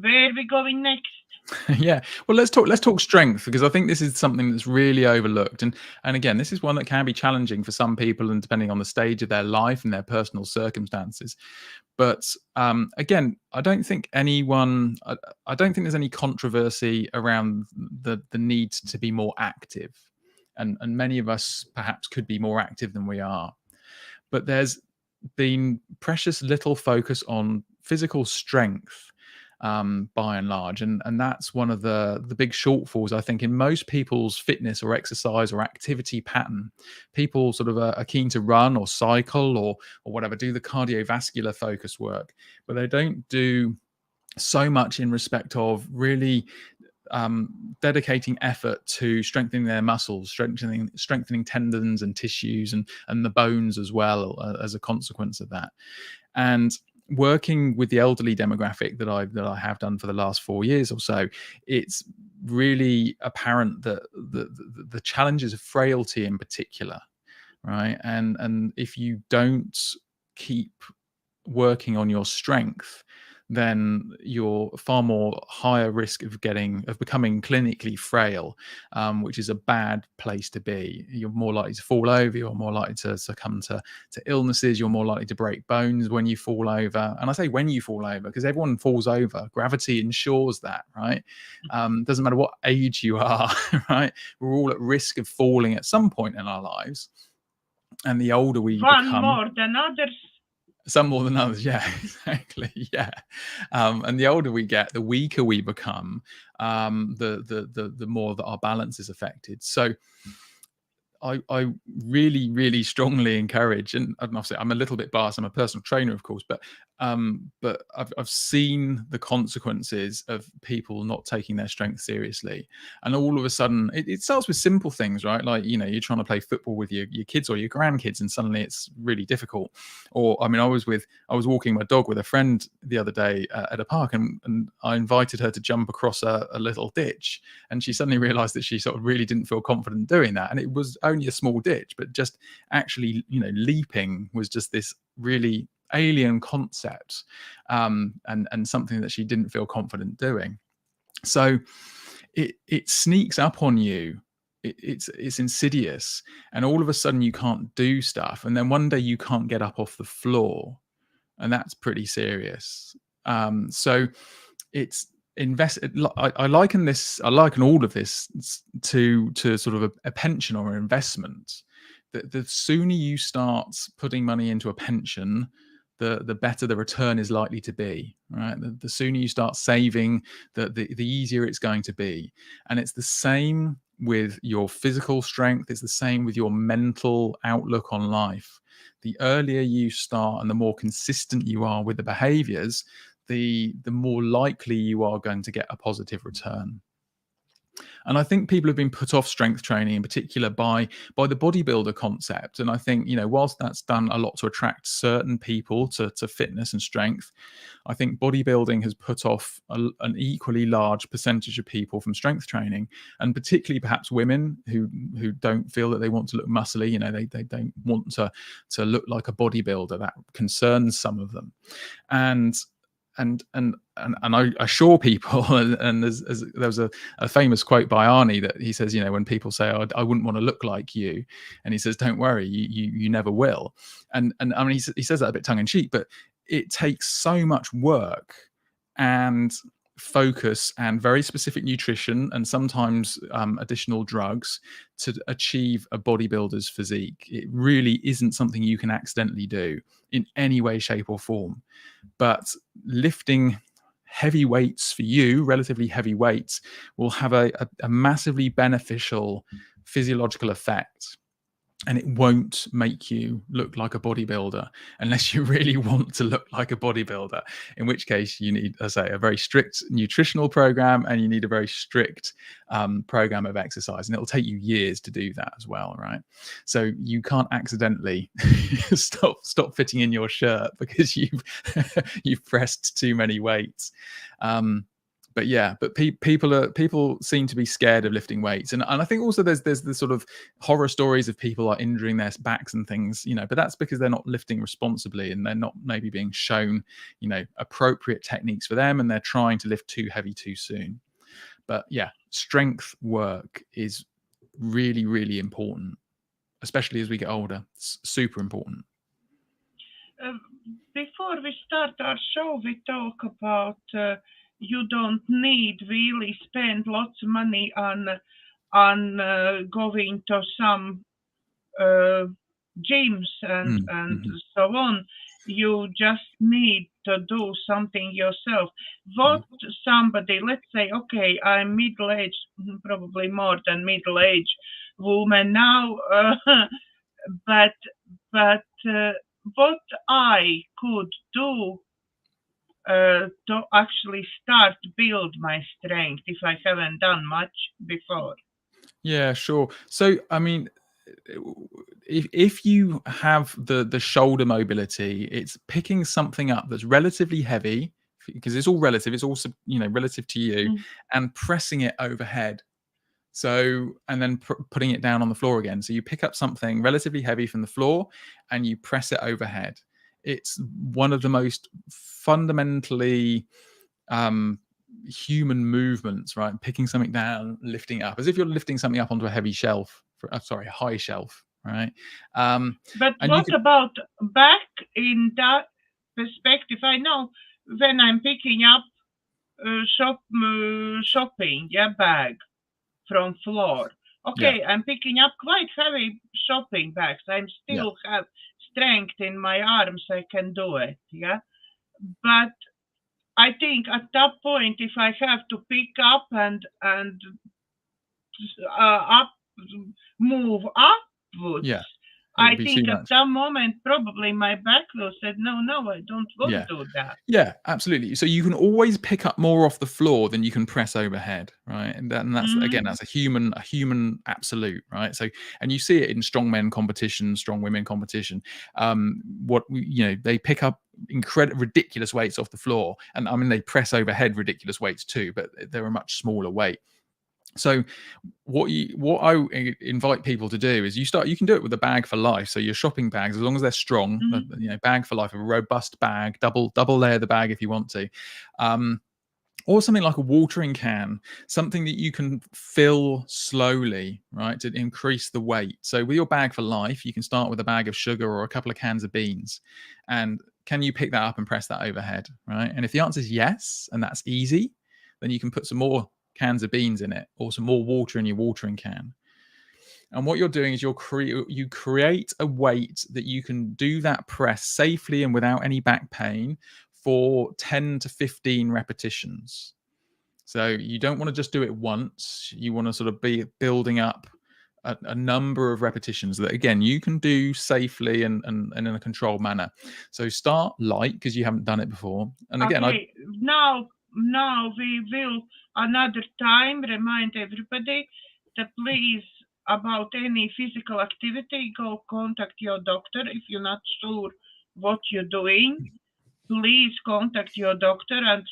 [SPEAKER 1] Where are we going next?
[SPEAKER 2] Yeah, well, let's talk strength, because I think this is something that's really overlooked, and again, this is one that can be challenging for some people, and depending on the stage of their life and their personal circumstances. But again, I don't think there's any controversy around the need to be more active, and many of us perhaps could be more active than we are. But there's been precious little focus on physical strength, by and large, and that's one of the big shortfalls, I think, in most people's fitness or exercise or activity pattern. People sort of are keen to run or cycle or whatever, do the cardiovascular focus work, but they don't do so much in respect of really dedicating effort to strengthening their muscles, strengthening tendons and tissues and the bones as well, as a consequence of that. And working with the elderly demographic that I have done for the last 4 years or so, it's really apparent that the challenges of frailty in particular, right? And if you don't keep working on your strength, then you're far more higher risk of becoming clinically frail, which is a bad place to be. You're more likely to fall over, you're more likely to succumb to illnesses, you're more likely to break bones when you fall over. And I say when you fall over because everyone falls over. Gravity ensures that, right? Doesn't matter what age you are, right? We're all at risk of falling at some point in our lives. And the older we become,
[SPEAKER 1] more than others.
[SPEAKER 2] Some more than others, yeah, exactly, yeah. And the older we get, the weaker we become, the more that our balance is affected. So I really, really strongly encourage, and obviously I'm a little bit biased, I'm a personal trainer, of course, but I've seen the consequences of people not taking their strength seriously. And all of a sudden, it starts with simple things, right? Like, you're trying to play football with your kids or your grandkids, and suddenly it's really difficult. Or, I mean, I was walking my dog with a friend the other day at a park, and I invited her to jump across a little ditch, and she suddenly realized that she sort of really didn't feel confident doing that. And it was only a small ditch, but just actually, leaping was just this really alien concept, and something that she didn't feel confident doing. So it sneaks up on you. It's insidious, and all of a sudden you can't do stuff, and then one day you can't get up off the floor, and that's pretty serious. So it's I liken all of this to sort of a pension or an investment. The sooner you start putting money into a pension, the better the return is likely to be, right? The sooner you start saving, the easier it's going to be. And it's the same with your physical strength. It's the same with your mental outlook on life. The earlier you start and the more consistent you are with the behaviors, the more likely you are going to get a positive return. And I think people have been put off strength training in particular by the bodybuilder concept. And I think, whilst that's done a lot to attract certain people to fitness and strength, I think bodybuilding has put off an equally large percentage of people from strength training, and particularly perhaps women who don't feel that they want to look muscly. They don't want to look like a bodybuilder. That concerns some of them. And I assure people, and there was a famous quote by Arnie that he says, when people say, oh, I wouldn't want to look like you, and he says, don't worry, you never will. And I mean, he says that a bit tongue in cheek, but it takes so much work and focus and very specific nutrition and sometimes additional drugs to achieve a bodybuilder's physique. It really isn't something you can accidentally do in any way, shape, or form. But lifting heavy weights for you, relatively heavy weights, will have a massively beneficial physiological effect. And it won't make you look like a bodybuilder unless you really want to look like a bodybuilder, in which case you need, as I say, a very strict nutritional program, and you need a very strict program of exercise. And it'll take you years to do that as well, right? So you can't accidentally stop fitting in your shirt because you've pressed too many weights. But people seem to be scared of lifting weights, and I think also there's the sort of horror stories of people like injuring their backs and things, but that's because they're not lifting responsibly and they're not maybe being shown, appropriate techniques for them, and they're trying to lift too heavy too soon. But yeah, strength work is really, really important, especially as we get older. It's super important.
[SPEAKER 1] Before we start our show, we talk about you don't need really spend lots of money on going to some gyms and so on. You just need to do something yourself. What somebody, let's say, okay, I'm middle-aged, probably more than middle-aged woman now, but what I could do to actually start build my strength if I haven't done much before?
[SPEAKER 2] Yeah, sure. So, I mean, if you have the shoulder mobility, it's picking something up that's relatively heavy, because it's all relative. It's also, relative to you, and pressing it overhead. So, and then putting it down on the floor again. So you pick up something relatively heavy from the floor and you press it overhead. It's one of the most fundamentally human movements, right? Picking something down, lifting it up, as if you're lifting something up onto a heavy shelf, a high shelf, right?
[SPEAKER 1] But what about back in that perspective? I know when I'm picking up shopping bag from floor. Okay, I'm picking up quite heavy shopping bags. I still have strength in my arms. I can do it. But I think at that point, if I have to pick up and move upwards, I think at that moment probably my back will say, no, I don't want to do that.
[SPEAKER 2] Yeah, absolutely. So you can always pick up more off the floor than you can press overhead, right? And that's again, that's a human absolute, right? So, and you see it in strong men competition, strong women competition. They pick up ridiculous weights off the floor, and I mean they press overhead ridiculous weights too, but they're a much smaller weight. So what I invite people to do is you can do it with a bag for life. So your shopping bags, as long as they're strong, bag for life, a robust bag, double layer the bag if you want to, or something like a watering can, something that you can fill slowly, right, to increase the weight. So with your bag for life, you can start with a bag of sugar or a couple of cans of beans, and can you pick that up and press that overhead, right? And if the answer is yes, and that's easy, then you can put some more cans of beans in it, or some more water in your watering can. And what you're doing is you create a weight that you can do that press safely and without any back pain for 10 to 15 repetitions. So you don't want to just do it once. You want to sort of be building up a number of repetitions that, again, you can do safely and in a controlled manner. So start light because you haven't done it before. And again,
[SPEAKER 1] now we will another time remind everybody to please, about any physical activity, go contact your doctor. If you're not sure what you're doing, please contact your doctor and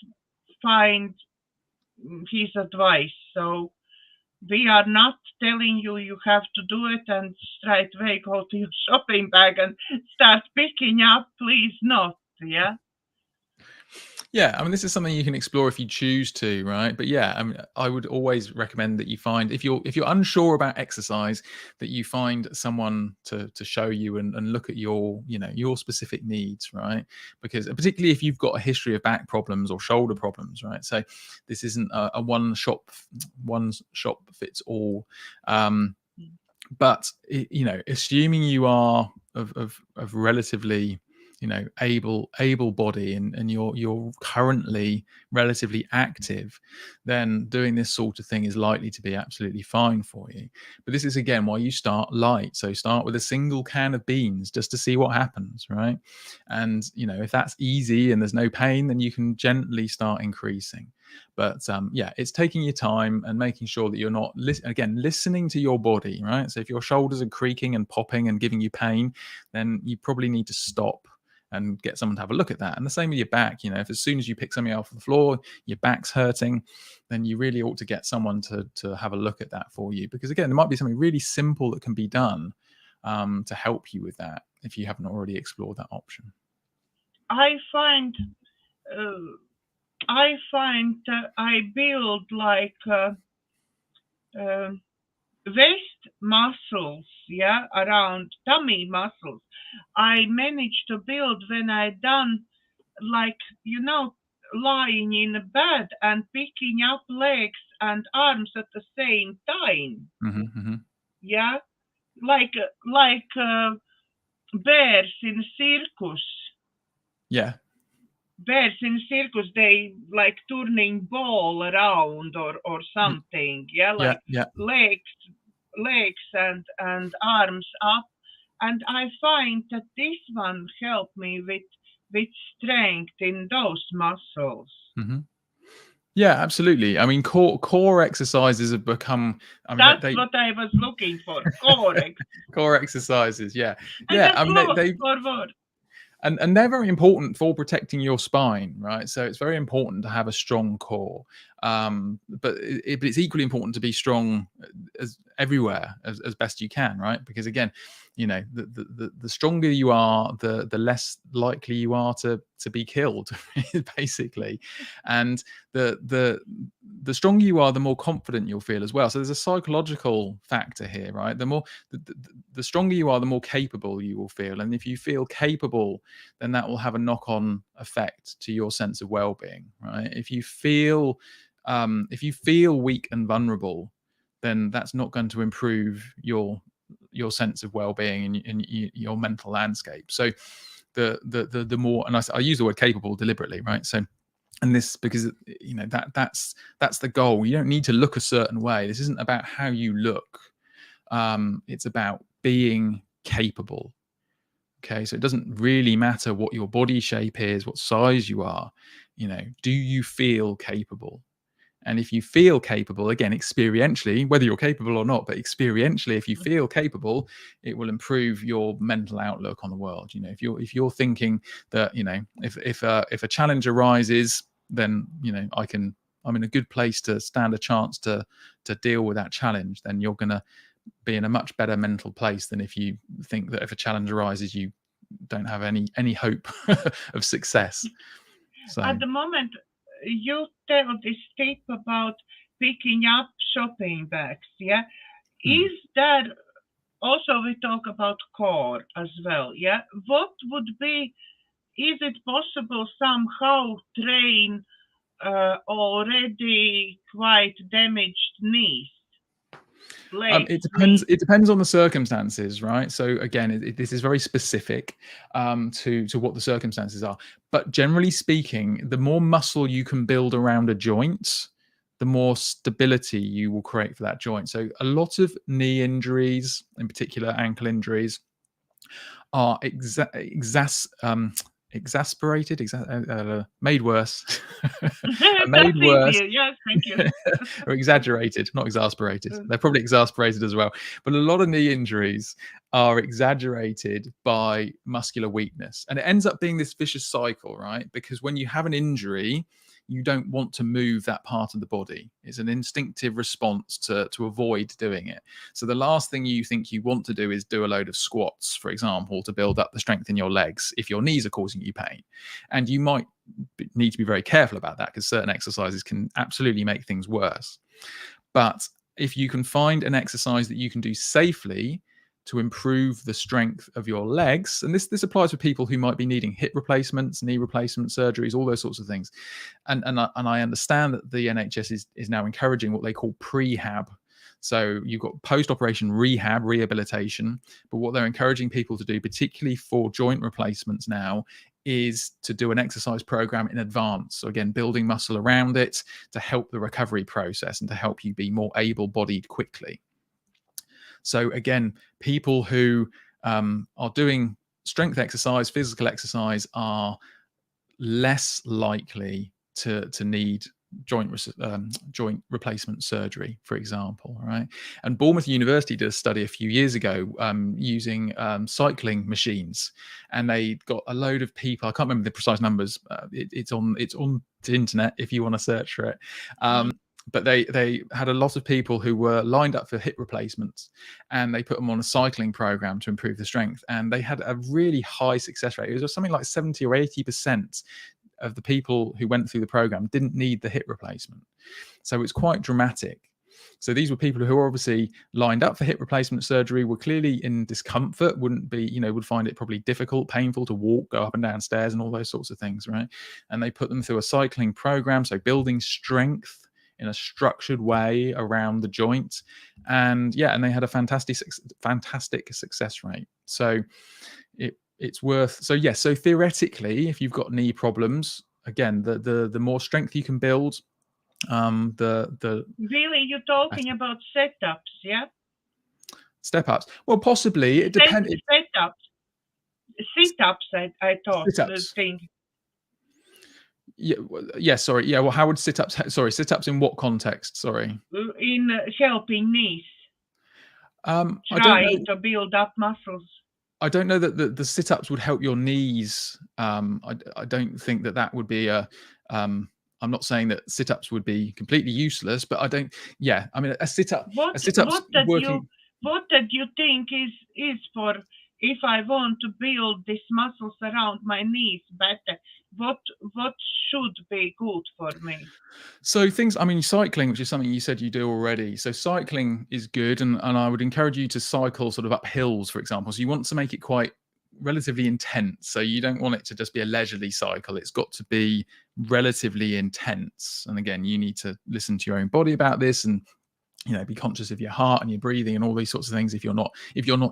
[SPEAKER 1] find his advice. So we are not telling you have to do it and straight away go to your shopping bag and start picking up. Please not.
[SPEAKER 2] Yeah, I mean, this is something you can explore if you choose to, right? But yeah, I mean, I would always recommend that you find, if you're unsure about exercise, that you find someone to show you and look at your, you know, your specific needs, right? Because particularly if you've got a history of back problems or shoulder problems, right? So this isn't a one shop fits all. But you know, assuming you are of relatively, you know, able body, and you're currently relatively active, then doing this sort of thing is likely to be absolutely fine for you. But this is again why you start light. So start with a single can of beans just to see what happens, right? And you know, if that's easy and there's no pain, then you can gently start increasing. But yeah, it's taking your time and making sure that you're not listening to your body, right? So if your shoulders are creaking and popping and giving you pain, then you probably need to stop and get someone to have a look at that. And the same with your back. You know, if as soon as you pick something off the floor, your back's hurting, then you really ought to get someone to have a look at that for you. Because again, there might be something really simple that can be done to help you with that if you haven't already explored that option.
[SPEAKER 1] I find I build like waist muscles, yeah, around tummy muscles. I managed to build when I done, like, you know, lying in a bed and picking up legs and arms at the same time. Yeah, like bears in circus.
[SPEAKER 2] Yeah.
[SPEAKER 1] Bears in circus, they like turning ball around or something. Yeah, like legs and arms up. And I find that this one helped me with strength in those muscles.
[SPEAKER 2] Yeah, absolutely. I mean, core exercises have become. I mean,
[SPEAKER 1] That's what I was looking for.
[SPEAKER 2] Core exercises. Yeah,
[SPEAKER 1] and
[SPEAKER 2] yeah. I mean,
[SPEAKER 1] forward.
[SPEAKER 2] And they're very important for protecting your spine, right? So it's very important to have a strong core, but it's equally important to be strong as everywhere as best you can, right? Because again, you know, the stronger you are, the less likely you are to be killed, basically, and the stronger you are, the more confident you'll feel as well. So there's a psychological factor here, right? The stronger you are, the more capable you will feel, and if you feel capable, then that will have a knock-on effect to your sense of well-being, right? If you feel weak and vulnerable, then that's not going to improve your sense of well-being and your mental landscape. So the more, and I use the word capable deliberately, right? So, and this, because you know that's the goal. You don't need to look a certain way. This isn't about how you look. It's about being capable. Okay, so it doesn't really matter what your body shape is, what size you are. You know, do you feel capable? And if you feel capable, again, experientially, whether you're capable or not, but experientially, if you feel capable, it will improve your mental outlook on the world. You know, if you're thinking that, you know, if a challenge arises, then, you know, I'm in a good place to stand a chance to deal with that challenge, then you're going to be in a much better mental place than if you think that if a challenge arises, you don't have any hope of success. So
[SPEAKER 1] at the moment, you tell this tip about picking up shopping bags. Yeah, is that also, we talk about core as well? Yeah, what would be? Is it possible somehow train already quite damaged knees?
[SPEAKER 2] It depends on the circumstances, right? So again, this is very specific to what the circumstances are. But generally speaking, the more muscle you can build around a joint, the more stability you will create for that joint. So a lot of knee injuries, in particular ankle injuries, are made worse.
[SPEAKER 1] Made worse. Easier. Yes, thank you.
[SPEAKER 2] Or exaggerated, not exasperated. They're probably exasperated as well. But a lot of knee injuries are exaggerated by muscular weakness. And it ends up being this vicious cycle, right? Because when you have an injury, you don't want to move that part of the body. It's an instinctive response to avoid doing it. So the last thing you think you want to do is do a load of squats, for example, to build up the strength in your legs if your knees are causing you pain. And you might need to be very careful about that, because certain exercises can absolutely make things worse. But if you can find an exercise that you can do safely to improve the strength of your legs, and this applies for people who might be needing hip replacements, knee replacement surgeries, all those sorts of things. And I understand that the NHS is now encouraging what they call prehab. So you've got post-operation rehab, rehabilitation, but what they're encouraging people to do, particularly for joint replacements now, is to do an exercise program in advance. So again, building muscle around it to help the recovery process and to help you be more able-bodied quickly. So again, people who are doing strength exercise, physical exercise, are less likely to need joint replacement surgery, for example, right? And Bournemouth University did a study a few years ago using cycling machines, and they got a load of people. I can't remember the precise numbers. It's on the internet if you want to search for it. But they had a lot of people who were lined up for hip replacements, and they put them on a cycling program to improve the strength, and they had a really high success rate. It was something like 70 or 80% of the people who went through the program didn't need the hip replacement. So it's quite dramatic. So these were people who were obviously lined up for hip replacement surgery, were clearly in discomfort, would find it probably difficult, painful to walk, go up and down stairs and all those sorts of things, right? And they put them through a cycling program, so building strength in a structured way around the joint. And they had a fantastic success rate. So it's worth, so theoretically, if you've got knee problems, again, the more strength you can build,
[SPEAKER 1] Really, you're talking about setups, yeah?
[SPEAKER 2] Step ups. Well, possibly. It depends.
[SPEAKER 1] Sit-ups, I thought.
[SPEAKER 2] Sit-ups. Sorry. Yeah. Well, how would sit-ups? Sorry, sit-ups in what context? Sorry.
[SPEAKER 1] In helping knees.
[SPEAKER 2] Trying
[SPEAKER 1] to build up muscles.
[SPEAKER 2] I don't know that the sit-ups would help your knees. I don't think that would be a. I'm not saying that sit-ups would be completely useless, but I don't. Yeah, I mean, a sit-up.
[SPEAKER 1] What did you think is for if I want to build these muscles around my knees better? What should be good for me?
[SPEAKER 2] So cycling, which is something you said you do already. So cycling is good, and I would encourage you to cycle sort of up hills, for example. So you want to make it quite relatively intense. So you don't want it to just be a leisurely cycle. It's got to be relatively intense. And again, you need to listen to your own body about this, and be conscious of your heart and your breathing and all these sorts of things if you're not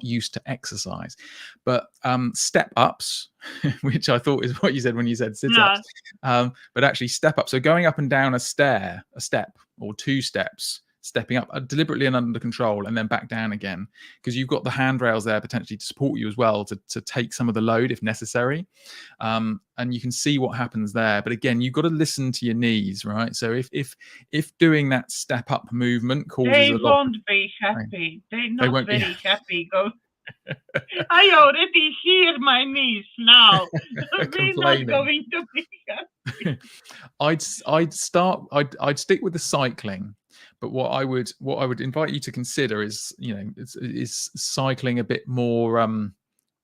[SPEAKER 2] used to exercise. But step ups, which I thought is what you said when you said sit ups, but actually step up. So going up and down a step or two steps, stepping up deliberately and under control, and then back down again, because you've got the handrails there potentially to support you as well, to take some of the load if necessary. And you can see what happens there. But again, you've got to listen to your knees, right? So if doing that step up movement causes
[SPEAKER 1] they won't be happy. They're not very happy. I already hear my knees now. We're not going to be happy.
[SPEAKER 2] I'd stick with the cycling. But what I would invite you to consider is cycling a bit more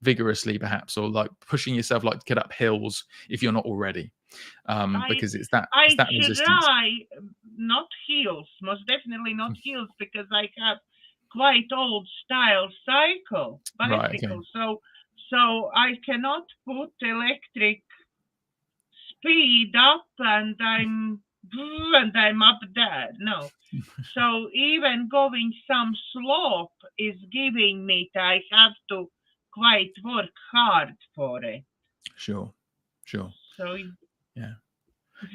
[SPEAKER 2] vigorously, perhaps, or like pushing yourself, like to get up hills if you're not already, because it's that resistance.
[SPEAKER 1] Try not heels, most definitely not heels, because I have quite old style bicycle. Right, okay. So I cannot put electric speed up and I'm up there. No. So even going some slope is giving me that I have to quite work hard for it.
[SPEAKER 2] Sure. So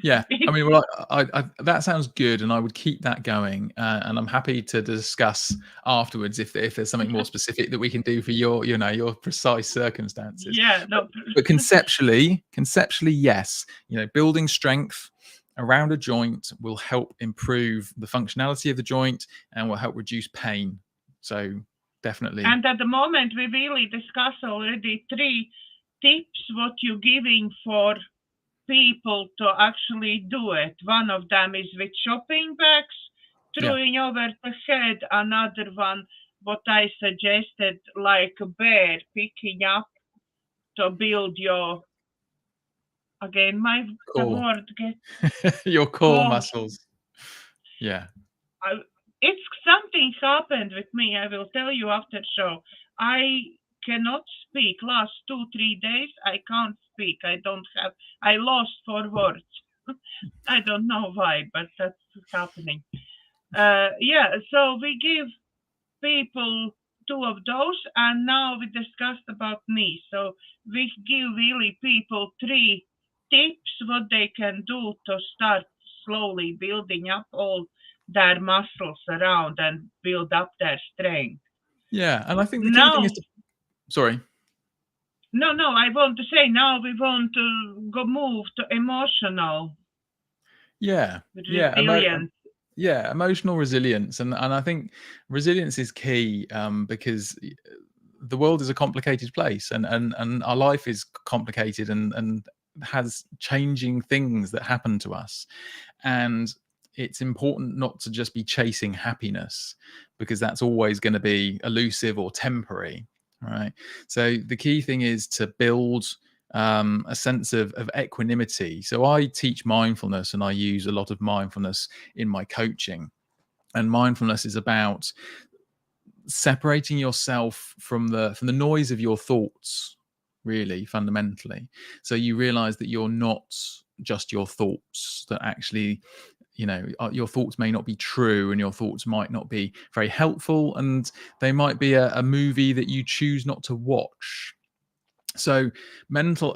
[SPEAKER 1] yeah.
[SPEAKER 2] I mean, well, I that sounds good, and I would keep that going. And I'm happy to discuss afterwards if there's something more specific that we can do for your precise circumstances.
[SPEAKER 1] Yeah. No.
[SPEAKER 2] But conceptually, yes. Building strength around a joint will help improve the functionality of the joint and will help reduce pain. So definitely.
[SPEAKER 1] And at the moment, we really discussed already 3 tips what you're giving for people to actually do it. One of them is with shopping bags, throwing over the head. Another one, what I suggested, like a bear picking up to build your, again, the
[SPEAKER 2] Core.
[SPEAKER 1] word gets
[SPEAKER 2] Your core
[SPEAKER 1] oh,
[SPEAKER 2] muscles. Yeah.
[SPEAKER 1] it's something happened with me. I will tell you after show. I cannot speak. Last 2-3 days, I can't speak. I lost 4 words. I don't know why, but that's happening. So we give people 2 of those, and now we discussed about me. So we give really people 3 tips what they can do to start slowly building up all their muscles around and build up their strength.
[SPEAKER 2] Yeah. And I think the key thing
[SPEAKER 1] Now,
[SPEAKER 2] is sorry.
[SPEAKER 1] no, I want to say now we want to move to emotional
[SPEAKER 2] Yeah.
[SPEAKER 1] resilience.
[SPEAKER 2] Emotional resilience. And I think resilience is key because the world is a complicated place, and our life is complicated and has changing things that happen to us. And it's important not to just be chasing happiness, because that's always going to be elusive or temporary, right? So the key thing is to build a sense of equanimity. So I teach mindfulness, and I use a lot of mindfulness in my coaching. And mindfulness is about separating yourself from the noise of your thoughts, really fundamentally. So you realize that you're not just your thoughts, that actually, your thoughts may not be true, and your thoughts might not be very helpful, and they might be a movie that you choose not to watch. So mental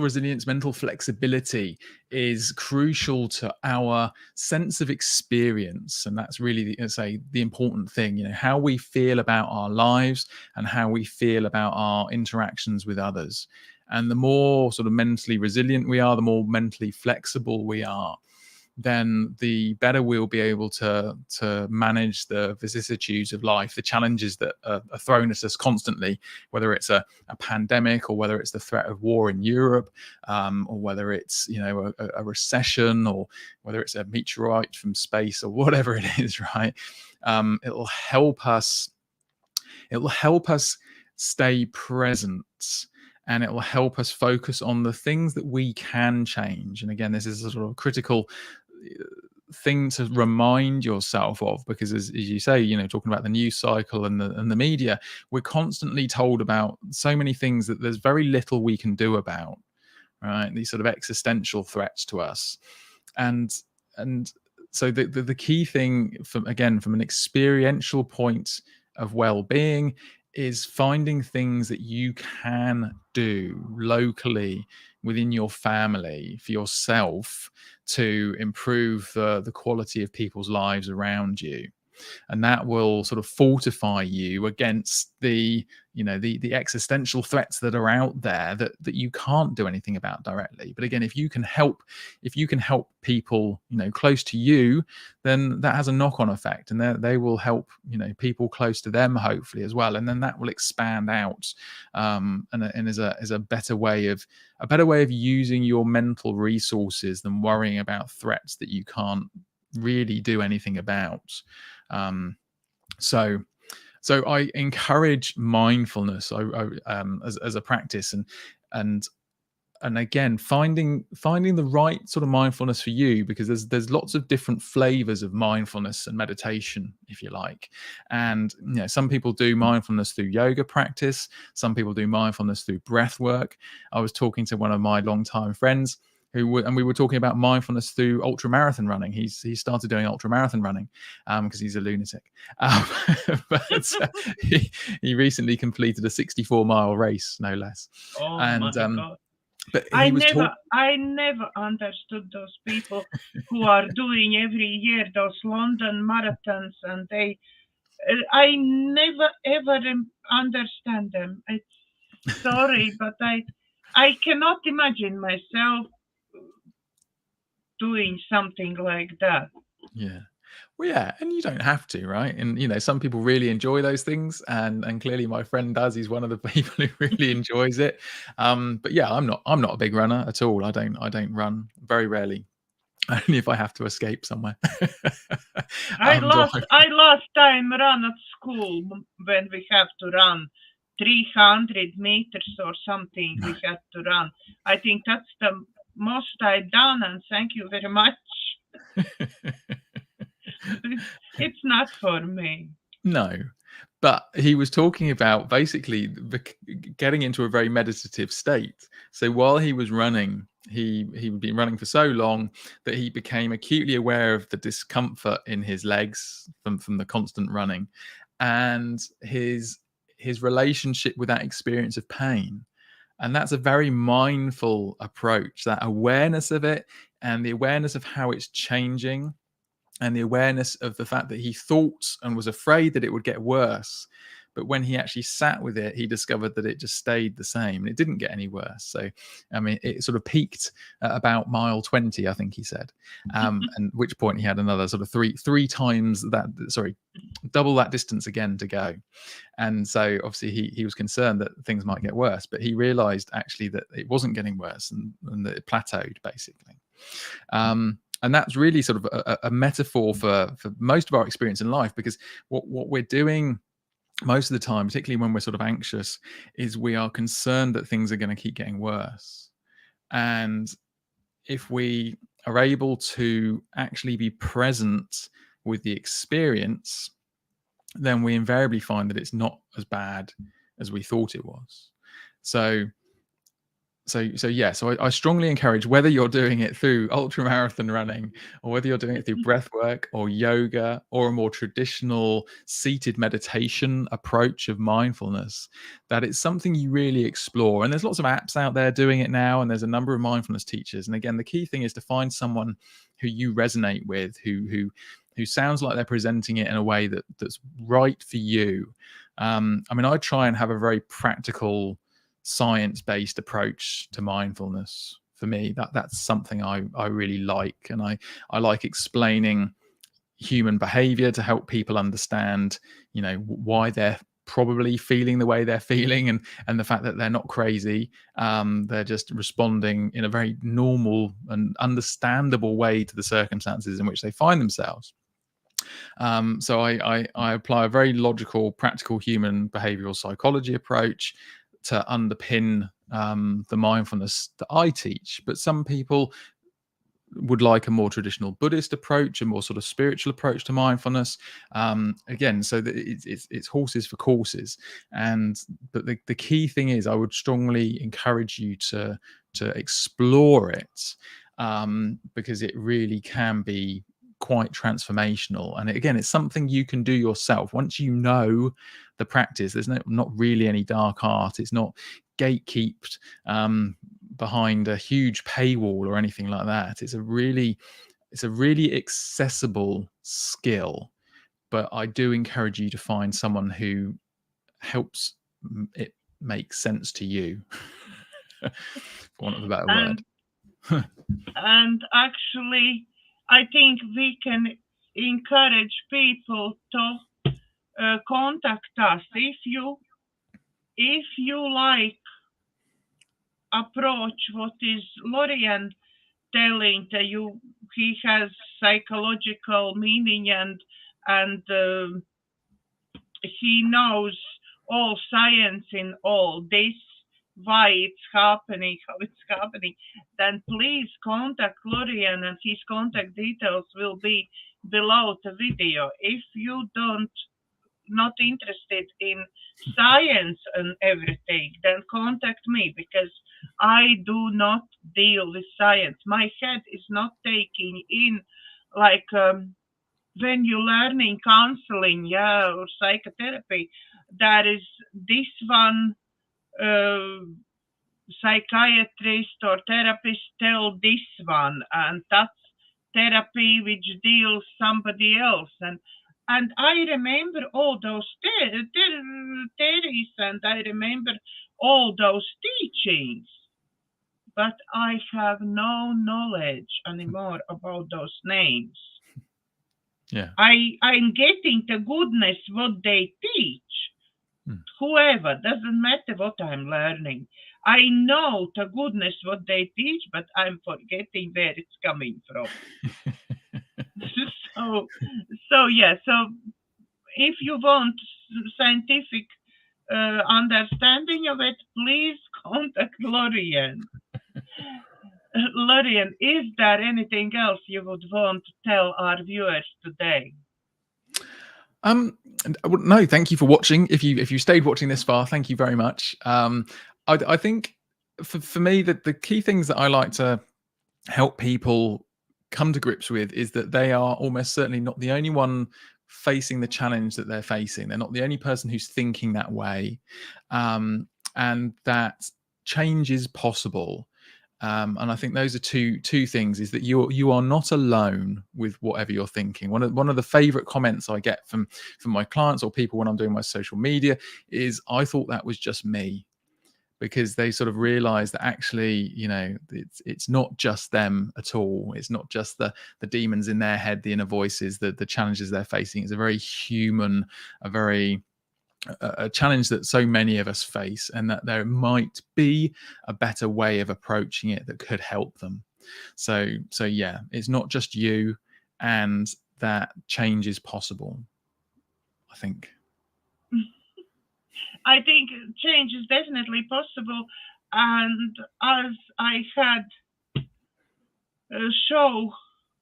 [SPEAKER 2] resilience, mental flexibility is crucial to our sense of experience. And that's really, the important thing, how we feel about our lives and how we feel about our interactions with others. And the more sort of mentally resilient we are, the more mentally flexible we are, then the better we'll be able to manage the vicissitudes of life, the challenges that are thrown at us constantly, whether it's a pandemic, or whether it's the threat of war in Europe, or whether it's a recession, or whether it's a meteorite from space, or whatever it is, right? It'll help us stay present, and it will help us focus on the things that we can change. And again, this is a sort of critical thing to remind yourself of, because as you say, talking about the news cycle and the media, we're constantly told about so many things that there's very little we can do about, right? These sort of existential threats to us. And so the key thing, from an experiential point of well-being, is finding things that you can do locally within your family for yourself to improve the quality of people's lives around you. And that will sort of fortify you against the existential threats that are out there that you can't do anything about directly. But again, if you can help people close to you, then that has a knock-on effect, and they will help people close to them, hopefully, as well. And then that will expand out, and is a better way of using your mental resources than worrying about threats that you can't really do anything about. So I encourage mindfulness as a practice, and again, finding the right sort of mindfulness for you, because there's lots of different flavors of mindfulness and meditation, if you like. And some people do mindfulness through yoga practice, some people do mindfulness through breath work. I was talking to one of my longtime friends and we were talking about mindfulness through ultramarathon running. He started doing ultramarathon running because he's a lunatic. But he recently completed a 64-mile race, no less.
[SPEAKER 1] Oh
[SPEAKER 2] and
[SPEAKER 1] my God.
[SPEAKER 2] But
[SPEAKER 1] I never understood those people who are doing every year those London marathons, and I never ever understand them. It's sorry, but I cannot imagine myself doing something like that.
[SPEAKER 2] Yeah. Well, yeah, and you don't have to, right? And some people really enjoy those things, and clearly my friend does. He's one of the people who really enjoys it. But yeah, I'm not a big runner at all. I don't run very rarely. Only if I have to escape somewhere.
[SPEAKER 1] I
[SPEAKER 2] So
[SPEAKER 1] last time run at school when we have to run 300 meters or something. We had to run. I think that's the most I've done, and thank you very much. It's not for me.
[SPEAKER 2] No, but he was talking about basically getting into a very meditative state. So while he was running, he'd been running for so long that he became acutely aware of the discomfort in his legs from the constant running, and his relationship with that experience of pain. And that's a very mindful approach, that awareness of it and the awareness of how it's changing, and the awareness of the fact that he thought and was afraid that it would get worse. But when he actually sat with it, he discovered that it just stayed the same and it didn't get any worse. So, I mean, it sort of peaked at about mile 20, I think he said. And at which point he had another sort of three times that, double that distance again to go. And so obviously he was concerned that things might get worse, but he realized actually that it wasn't getting worse, and that it plateaued basically. And that's really sort of a metaphor for most of our experience in life, because what we're doing most of the time, particularly when we're sort of anxious, is we are concerned that things are going to keep getting worse. And if we are able to actually be present with the experience, then we invariably find that it's not as bad as we thought it was. So I strongly encourage, whether you're doing it through ultramarathon running, or whether you're doing it through breathwork or yoga or a more traditional seated meditation approach of mindfulness, that it's something you really explore. And there's lots of apps out there doing it now, and there's a number of mindfulness teachers. And again, the key thing is to find someone who you resonate with, who sounds like they're presenting it in a way that's right for you. I mean, I try and have a very practical, science-based approach to mindfulness. For me, that's something I really like, and I like explaining human behavior to help people understand, why they're probably feeling the way they're feeling, and the fact that they're not crazy. They're just responding in a very normal and understandable way to the circumstances in which they find themselves. So I apply a very logical, practical human behavioral psychology approach to underpin the mindfulness that I teach. But some people would like a more traditional Buddhist approach, a more sort of spiritual approach to mindfulness. Again, so that it's horses for courses. But the key thing is, I would strongly encourage you to explore it, because it really can be quite transformational. And again, it's something you can do yourself. Once you know the practice, there's not really any dark art. It's not gatekept behind a huge paywall or anything like that. It's a really accessible skill. But I do encourage you to find someone who helps it make sense to you, for want of a better word.
[SPEAKER 1] And actually, I think we can encourage people to contact us if you like approach what is Lorien telling you. He has psychological meaning, and he knows all science in all this, why it's happening, how it's happening. Then please contact Lorien, and his contact details will be below the video. If you not interested in science and everything, then contact me, because I do not deal with science. My head is not taking in, like when you're learning counseling, or psychotherapy, there is this one psychiatrist or therapist tell this one, and that's therapy which deals somebody else. And I remember all those theories, and I remember all those teachings, but I have no knowledge anymore about those names.
[SPEAKER 2] Yeah.
[SPEAKER 1] I'm getting the goodness what they teach. Whoever, doesn't matter what I'm learning. I know the goodness what they teach, but I'm forgetting where it's coming from. So yeah. So if you want scientific understanding of it, please contact Lorien. Lorien, is there anything else you would want to tell our viewers today?
[SPEAKER 2] No, thank you for watching. If you stayed watching this far, thank you very much. I think for me that the key things that I like to help people come to grips with is that they are almost certainly not the only one facing the challenge that they're facing. They're not the only person who's thinking that way, and that change is possible. And I think those are two things: is that you are not alone with whatever you're thinking. One of the favorite comments I get from my clients or people when I'm doing my social media is, "I thought that was just me." Because they sort of realize that actually, it's not just them at all. It's not just the demons in their head, the inner voices, the challenges they're facing. It's a very human, a challenge that so many of us face, and that there might be a better way of approaching it that could help them. So yeah, it's not just you, and that change is possible, I think.
[SPEAKER 1] I think change is definitely possible, and as I had a show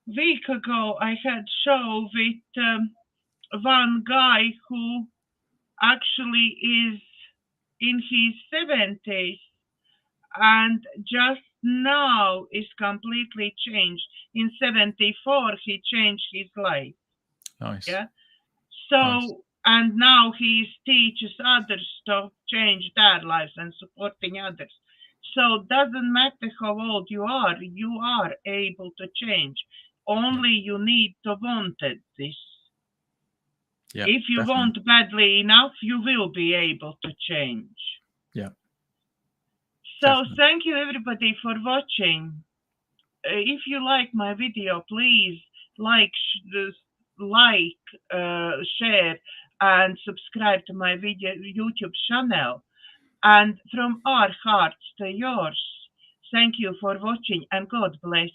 [SPEAKER 1] week ago, I had show with one guy who actually is in his 70s and just now is completely changed. In 74, he changed his life.
[SPEAKER 2] Nice.
[SPEAKER 1] Yeah. So, nice. And now he teaches others to change their lives and supporting others. So doesn't matter how old you are able to change. Only you need to want this.
[SPEAKER 2] Yeah,
[SPEAKER 1] if you
[SPEAKER 2] definitely.
[SPEAKER 1] want badly enough, you will be able to change.
[SPEAKER 2] Yeah.
[SPEAKER 1] So
[SPEAKER 2] definitely.
[SPEAKER 1] Thank you everybody for watching. If you like my video, please share and subscribe to my YouTube channel. And from our hearts to yours, thank you for watching and God bless.